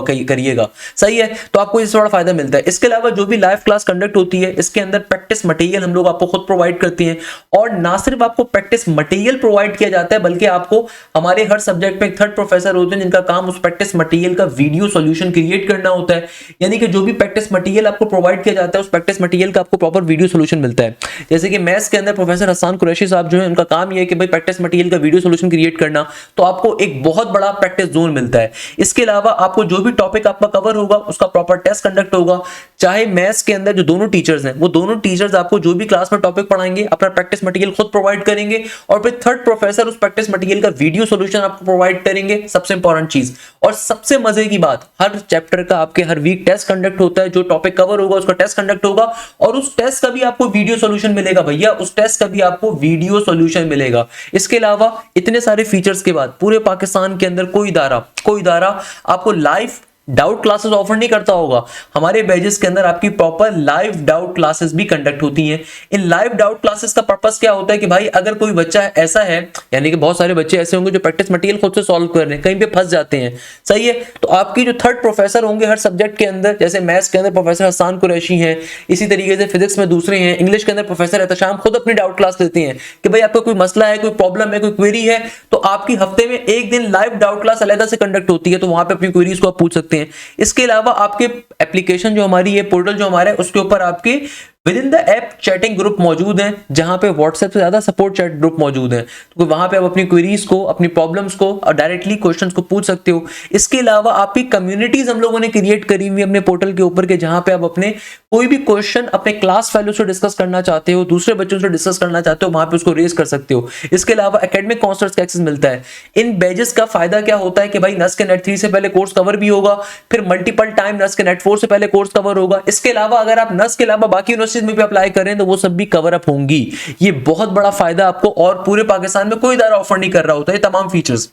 करिएगा। सही है, तो आपको इससे बड़ा फायदा मिलता है। इसके अलावा जो भी लाइव क्लास कंडक्ट होती है इसके अंदर प्रैक्टिस मटेरियल हम लोग आपको खुद प्रोवाइड करते हैं, और ना सिर्फ आपको प्रैक्टिस मटेरियल प्रोवाइड किया जाता है बल्कि आपको हमारे हर सब्जेक्ट में एक थर्ड प्रोफेसर होते हैं जिनका काम उस प्रैक्टिस मटेरियल का वीडियो सॉल्यूशन क्रिएट करना होता है। यानी कि जो भी प्रैक्टिस मटेरियल आपको प्रोवाइड किया जाता है उस प्रैक्टिस मटेरियल का आपको प्रॉपर वीडियो सॉल्यूशन मिलता है। जैसे कि मैथ्स के अंदर प्रोफेसर हसन कुरैशी साहब जो है उनका काम ये है कि भाई प्रैक्टिस मटेरियल का वीडियो सॉल्यूशन क्रिएट करना, तो आपको एक बहुत बड़ा प्रैक्टिस जोन मिलता है। इसके अलावा आपको जो भी टॉपिक आपका कवर होगा उसका प्रॉपर टेस्ट कंडक्ट होगा। चाहे मैथ्स के अंदर जो दोनों टीचर्स हैं वो दोनों टीचर्स आपको जो भी क्लास में टॉपिक पढ़ाएंगे अपना प्रैक्टिस मटेरियल खुद प्रोवाइड करेंगे, और फिर थर्ड प्रोफेसर उस प्रैक्टिस मटेरियल का वीडियो सॉल्यूशन आपको प्रोवाइड करेंगे। सबसे इंपॉर्टेंट चीज और सबसे मजे की बात, हर चैप्टर का आपके हर वीक टेस्ट कंडक्ट होता है। जो टॉपिक कवर होगा उसका टेस्ट कंडक्ट होगा और उस टेस्ट का भी आपको वीडियो सॉल्यूशन मिलेगा भैया, उस टेस्ट का भी आपको वीडियो सॉल्यूशन मिलेगा। इसके अलावा इतने सारे फीचर्स के बाद पूरे पाकिस्तान के अंदर कोई इदारा आपको लाइव डाउट क्लासेस ऑफर नहीं करता होगा। हमारे बैचेस के अंदर आपकी प्रॉपर लाइव डाउट क्लासेस भी कंडक्ट होती हैं। इन लाइव डाउट क्लासेस का पर्पस क्या होता है कि भाई अगर कोई बच्चा ऐसा है, यानी कि बहुत सारे बच्चे ऐसे होंगे जो प्रैक्टिस मटेरियल खुद से सॉल्व कर रहे हैं, कहीं पे फंस जाते हैं, सही है, तो आपकी जो थर्ड प्रोफेसर होंगे हर सब्जेक्ट के अंदर, जैसे मैथ्स के अंदर प्रोफेसर हसन कुरैशी हैं, इसी तरीके से फिजिक्स में दूसरे हैं, इंग्लिश के अंदर प्रोफेसर एहतशाम खुद अपनी डाउट क्लास लेते हैं कि भाई आपका कोई मसला है, कोई प्रॉब्लम है, कोई क्वेरी है, तो आपकी हफ्ते में एक दिन लाइव डाउट क्लास अलग से कंडक्ट होती है, तो वहां पे अपनी क्वेरीज को आप पूछ सकते हैं। इसके अलावा आपके एप्लीकेशन जो हमारी है, पोर्टल जो हमारा है, उसके ऊपर आपके with in the app chatting group मौजूद हैं, जहां पे व्हाट्सएप से ज्यादा सपोर्ट चैट ग्रुप मौजूद हैं, तो वहां पे आप अपनी क्वेरीज को, अपनी प्रॉब्लम्स को और डायरेक्टली क्वेश्चंस को पूछ सकते हो। इसके अलावा आपकी कम्युनिटीज हम लोगों ने क्रिएट करी हुई अपने पोर्टल के ऊपर के, जहां पे आप अपने कोई भी क्वेश्चन अपने क्लास फेलो से डिस्कस करना चाहते हो, दूसरे बच्चों से डिस्कस करना चाहते हो, वहां पे उसको रेज कर सकते हो। इसके अलावा एकेडमिक काउंसलर्स का एक्सेस मिलता है। इन बैचेस का फायदा क्या होता है कि भाई नस के नेट 3 से पहले कोर्स कवर भी होगा, फिर मल्टीपल टाइम नस के नेट 4 से पहले कोर्स कवर होगा। इसके अलावा अगर आप नस के अलावा बाकी यूनिवर्सिटीज में भी अप्लाई करें तो वो सब भी कवर अप होंगी। ये बहुत बड़ा फायदा आपको, और पूरे पाकिस्तान में कोई इदारा ऑफर नहीं कर रहा होता ये तमाम फीचर्स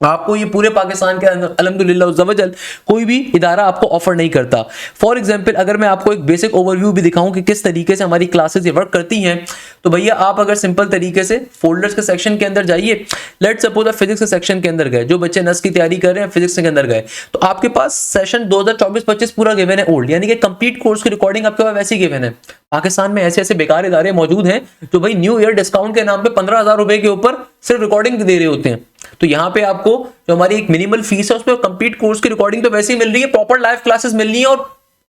आपको, ये पूरे पाकिस्तान के अंदर अल्हम्दुलिल्लाह उज़्ज़वजल कोई भी इदारा आपको ऑफर नहीं करता। फॉर एग्जांपल अगर मैं आपको एक बेसिक ओवरव्यू भी दिखाऊं कि किस तरीके से हमारी क्लासेस ये वर्क करती हैं, तो भैया आप अगर सिंपल तरीके से फोल्डर्स के सेक्शन के अंदर जाइए, लेट्स सपोज आप फिजिक्स के सेक्शन के अंदर गए, जो बच्चे नस की तैयारी कर रहे हैं फिजिक्स के अंदर गए, तो आपके पास सेशन 2024-25 पूरा गिवन है ओल्ड, यानी कि कंप्लीट कोर्स की रिकॉर्डिंग आपके पास वैसी गिवन है। पाकिस्तान में ऐसे ऐसे बेकार इदारे मौजूद हैं जो भाई न्यू ईयर डिस्काउंट के नाम पे 15,000 रुपए के ऊपर सिर्फ रिकॉर्डिंग दे रहे होते हैं। तो यहाँ पे आपको जो हमारी एक मिनिमल फीस है उसमें कंप्लीट कोर्स की रिकॉर्डिंग तो वैसे ही मिल रही है, प्रॉपर लाइव क्लासेस मिल रही है,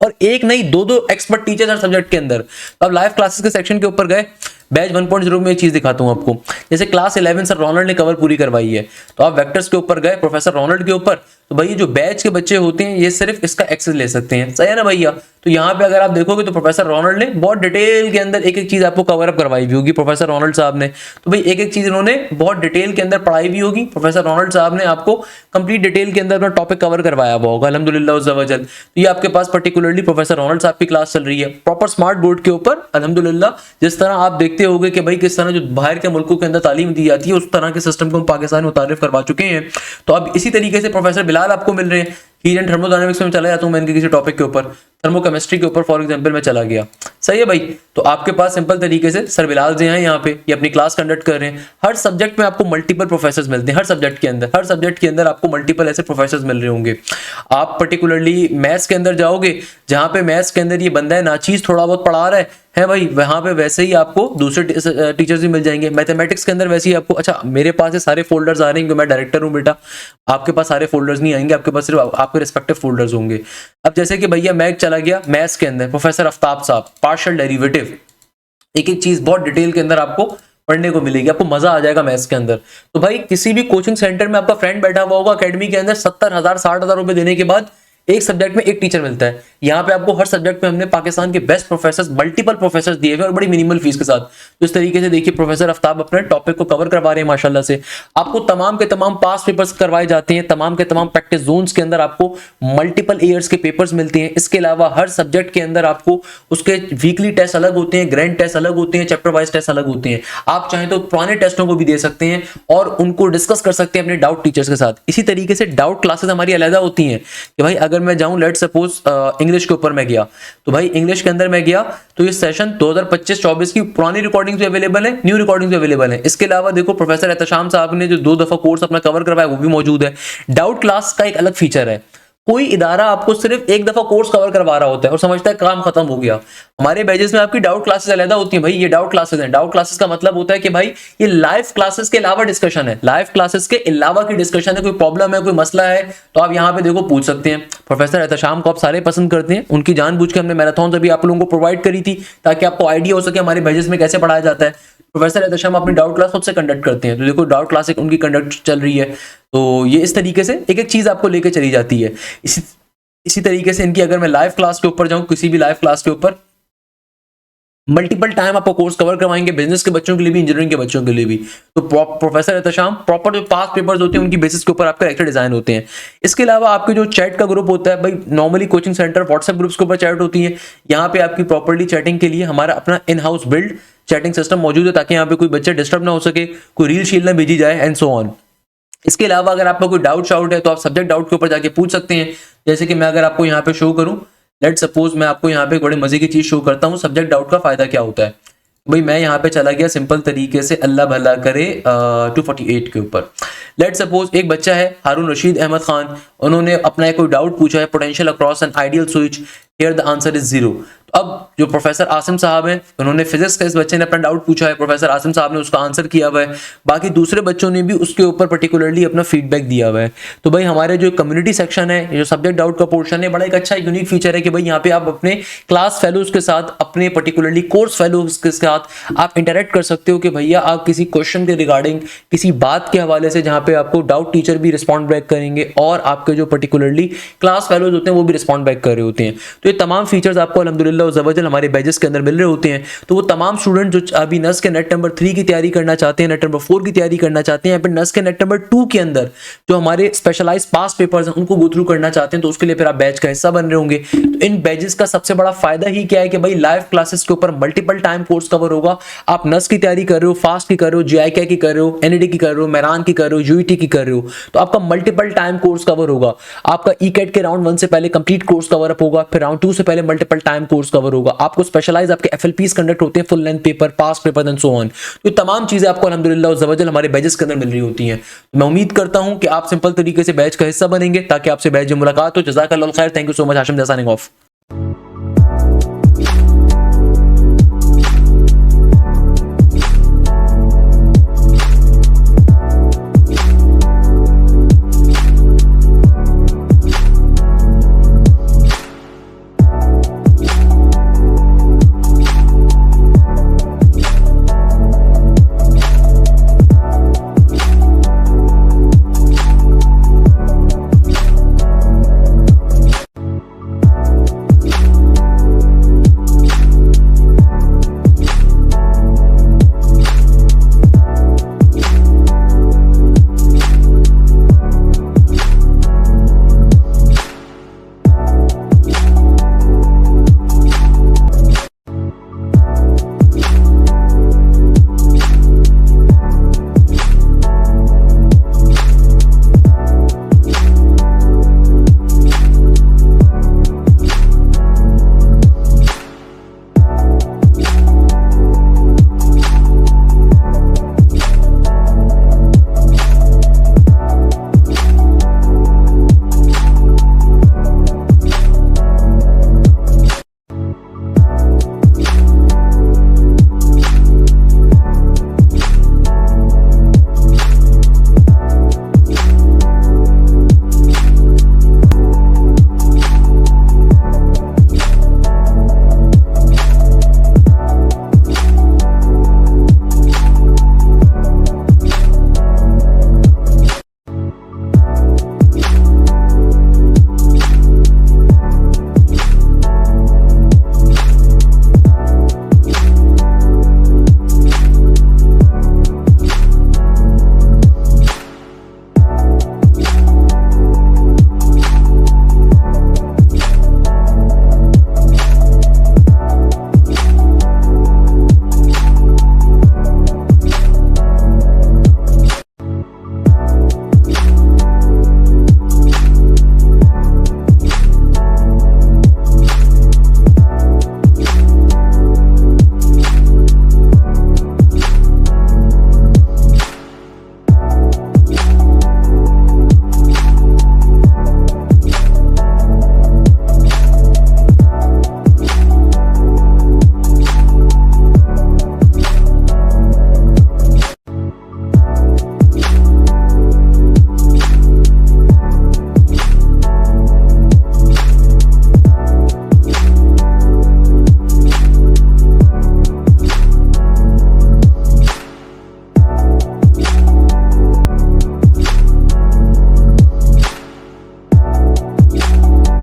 और एक नहीं दो एक्सपर्ट टीचर्स हर सब्जेक्ट के अंदर। तो अब लाइव क्लासेस के सेक्शन के ऊपर गए, बैच 1.0 में एक चीज दिखाता हूं आपको। जैसे क्लास 11 सर रोनाल्ड ने कवर पूरी करवाई है, तो आप वेक्टर्स के ऊपर गए प्रोफेसर रोनाल्ड के ऊपर, तो भैया जो बैच के बच्चे होते हैं ये सिर्फ इसका एक्सेस ले सकते हैं, सही है ना भैया। तो यहाँ पे अगर आप देखोगे तो प्रोफेसर रोनाल्ड ने बहुत डिटेल के अंदर एक एक चीज आपको कवर अप करवाई हुई होगी प्रोफेसर रोनाल्ड साहब ने। तो भाई एक एक चीज इन्होंने बहुत डिटेल के अंदर पढ़ाई भी होगी, प्रोफेसर रोनाल्ड साहब ने आपको कंप्लीट डिटेल के अंदर अपना टॉपिक कवर करवाया हुआ होगा अल्हम्दुलिल्लाह उज़्ज़वजल। तो ये आपके पास पर्टिकुलरली प्रोफेसर रोनाल्ड साहब की क्लास चल रही है प्रॉपर स्मार्ट बोर्ड के ऊपर अल्हम्दुलिल्लाह। जिस तरह आप देखते होगे कि भाई किस तरह जो बाहर के मुल्कों के अंदर तालीम दी जाती है उस तरह के सिस्टम को हम पाकिस्तान में मुतारिफ करवा चुके हैं। तो अब इसी तरीके से प्रोफेसर बिलाल आपको मिल रहे हैं। हीट एंड थर्मोडायनामिक्स में चला जाता हूं मैं इनके किसी टॉपिक के ऊपर, थर्मोकेमिस्ट्री के ऊपर फॉर एग्जांपल में चला गया, सही है भाई। तो आपके पास सिंपल तरीके से सर बिलाल जी हैं यहाँ पे, ये अपनी क्लास कंडक्ट कर रहे हैं। हर सब्जेक्ट में आपको मल्टीपल प्रोफेसर्स मिलते हैं, हर सब्जेक्ट के अंदर आपको मल्टीपल ऐसे प्रोफेसर्स मिल रहे होंगे। आप पर्टिकुलरली मैथ्स के अंदर जाओगे, जहां पे मैथ्स के अंदर ये बंदा है नाचीज थोड़ा बहुत पढ़ा रहा है भाई, वहां पे वैसे ही आपको दूसरे टीचर्स भी मिल जाएंगे। मैथमेटिक्स के अंदर वैसे ही आपको, अच्छा मेरे पास ये सारे फोल्डर्स आ रहे हैं क्योंकि मैं डायरेक्टर हूं बेटा, आपके पास सारे फोल्डर्स नहीं आएंगे, आपके पास सिर्फ आपके रिस्पेक्टिव फोल्डर्स होंगे। अब जैसे कि भैया मैं चला गया मैथ्स के अंदर, प्रोफेसर आफ्ताब साहब पार्शियल डेरिवेटिव, एक एक चीज बहुत डिटेल के अंदर आपको पढ़ने को मिलेगी, आपको मजा आ जाएगा मैथ्स के अंदर। तो भाई किसी भी कोचिंग सेंटर में आपका फ्रेंड बैठा हुआ होगा अकेडमी के अंदर, 70,000 60,000 रुपए देने के बाद एक सब्जेक्ट में एक टीचर मिलता है। यहाँ पे आपको हर सब्जेक्ट में हमने पाकिस्तान के बेस्ट प्रोफेसर्स, मल्टीपल प्रोफेसर्स दिए हुए और बड़ी मिनिमल फीस के साथ। तो इस तरीके से देखिए प्रोफेसर आफ्ताब अपने टॉपिक को कवर करवा रहे हैं माशाल्लाह से। आपको तमाम के तमाम पास पेपर्स करवाए जाते हैं, तमाम के तमाम प्रैक्टिस जोन्स के अंदर आपको मल्टीपल ईयर्स के पेपर्स मिलते हैं। इसके अलावा हर सब्जेक्ट के अंदर आपको उसके वीकली टेस्ट अलग होते हैं, ग्रैंड टेस्ट अलग होते हैं, चैप्टर वाइज टेस्ट अलग होते हैं। आप चाहें तो पुराने टेस्टों को भी दे सकते हैं और उनको डिस्कस कर सकते हैं अपने डाउट टीचर्स के साथ। इसी तरीके से डाउट क्लासेस हमारी अलग होती हैं कि भाई अगर मैं जाऊं लेट्स सपोज इंग्लिश के ऊपर मैं गया, तो भाई इंग्लिश के अंदर मैं गया तो ये सेशन 2025-24 की पुरानी रिकॉर्डिंग्स भी अवेलेबल है, न्यू रिकॉर्डिंग्स भी अवेलेबल है। इसके अलावा देखो प्रोफेसर एहतशाम साहब ने जो 2 दफा कोर्स अपना कवर करवाया वो भी मौजूद है। डाउट क्लास का एक अलग फीचर है, कोई इदारा आपको सिर्फ एक दफा कोर्स कवर करवा रहा होता है और समझता है काम खत्म हो गया। हमारे बैचेस में आपकी डाउट क्लासेस अलग होती हैं, भाई ये डाउट क्लासेस हैं। डाउट क्लासेस का मतलब होता है कि भाई ये लाइव क्लासेस के अलावा डिस्कशन है, लाइव क्लासेस के अलावा की डिस्कशन है। कोई प्रॉब्लम है, कोई मसला है तो आप यहाँ पे देखो पूछ सकते हैं। प्रोफेसर एहतशाम को आप सारे पसंद करते हैं, उनकी जानबूझ के हमने मैराथन अभी आप लोगों को प्रोवाइड करी थी ताकि आपको आइडिया हो सके हमारे बैचेस में कैसे पढ़ाया जाता है। प्रोफेसर एहतशाम अपनी डाउट क्लास खुद से कंडक्ट करते हैं, तो देखो डाउट क्लास एक उनकी कंडक्ट चल रही है। तो ये इस तरीके से एक एक चीज आपको लेके चली जाती है। इसी तरीके से इनकी अगर मैं लाइव क्लास के ऊपर जाऊं, किसी भी लाइव क्लास के ऊपर मल्टीपल टाइम आपको कोर्स कवर करवाएंगे, बिजनेस के बच्चों के लिए भी, इंजीनियरिंग के बच्चों के लिए भी। तो प्रोफेसर एहतशाम प्रॉपर जो पास पेपर्स होते हैं उनकी बेसिस के ऊपर आपके लेक्चर डिजाइन होते हैं। इसके अलावा आपके जो चैट का ग्रुप होता है, भाई normally coaching centre WhatsApp groups के ऊपर चैट होती है, यहाँ पे आपकी प्रॉपर्ली चैटिंग के लिए हमारा अपना in house build chatting system मौजूद है ताकि यहाँ पे कोई बच्चा डिस्टर्ब ना हो सके, कोई रील शील ना भेजी जाए एंड सो ऑन। इसके अलावा अगर आपका कोई डाउट शाउट है तो आप सब्जेक्ट डाउट के ऊपर जाके पूछ सकते हैं। जैसे कि मैं अगर आपको यहाँ पे शो करूं, लेट सपोज मैं आपको यहाँ पे बड़े मजे की चीज शो करता हूँ, सब्जेक्ट डाउट का फायदा क्या होता है। भाई मैं यहाँ पे चला गया सिंपल तरीके से, अल्लाह भला करे 248 के ऊपर। लेट सपोज एक बच्चा है हारून रशीद अहमद खान, उन्होंने अपना कोई डाउट पूछा है, potential across an ideal switch, here the answer is 0। अब जो प्रोफेसर आसिम साहब हैं, उन्होंने फिजिक्स का इस बच्चे ने अपना डाउट पूछा है, प्रोफेसर आसिम साहब ने उसका आंसर किया हुआ है, बाकी दूसरे बच्चों ने भी उसके ऊपर पर्टिकुलरली अपना फीडबैक दिया हुआ है। तो भाई हमारे जो कम्युनिटी सेक्शन है, जो सब्जेक्ट डाउट का पोर्शन है, बड़ा एक अच्छा यूनिक फीचर है कि भाई यहाँ पे आप अपने क्लास फेलोज के साथ, अपने पर्टिकुलरली कोर्स फेलोज के साथ आप इंटरेक्ट कर सकते हो कि भैया आप किसी क्वेश्चन के रिगार्डिंग, किसी बात के हवाले से जहाँ पे आपको डाउट टीचर भी रिस्पॉन्ड बैक करेंगे और आपके जो पर्टिकुलरली क्लास फेलोज होते हैं वो भी रिस्पॉन्ड बैक कर रहे होते हैं। तो ये तमाम फीचर्स आपको अल्हम्दुलिल्लाह ज़बरदस्त हमारे बैचेस के अंदर मिल रहे होते हैं। तो वो तमाम स्टूडेंट जो अभी नस के नेट नंबर 3 की तैयारी करना चाहते हैं, नेट नंबर 4 की तैयारी करना चाहते हैं, या फिर नस के नेट नंबर 2 के अंदर जो हमारे स्पेशलाइज पास पेपर्स हैं उनको गो थ्रू करना चाहते हैं, तो उसके लिए फिर आप बैच का हिस्सा बन रहे होंगे। तो इन बैचेस का सबसे बड़ा फायदा ही क्या है कि भाई लाइव क्लासेस के ऊपर मल्टीपल टाइम कोर्स कवर होगा। आप नस की तैयारी कर रहे हो, फास्ट की कर रहे हो, जीआईके की कर रहे हो, एनईडी की कर रहे हो, मेरान की कर रहे हो, यूईटी की कर रहे हो, तो आपका मल्टीपल टाइम कोर्स कवर होगा। आपका ईकेट के राउंड 1 से पहले कंप्लीट कोर्स कवर अप होगा, फिर राउंड 2 से पहले मल्टीपल टाइम कोर्स कवर होगा। आपको स्पेशलाइज आपके एफएलपीस कंडक्ट होते हैं, full length paper, pass paper and so on. तो तमाम चीजें आपको अल्हम्दुलिल्लाह ज़बरदस्त हमारे बैचेस के अंदर मिल रही होती हैं। मैं उम्मीद करता हूं कि आप सिंपल तरीके से बैच का हिस्सा बनेंगे ताकि आपसे बैच में मुलाकात हो। जज़ाकल्लाह खैर, thank you so much. Hashim signing off.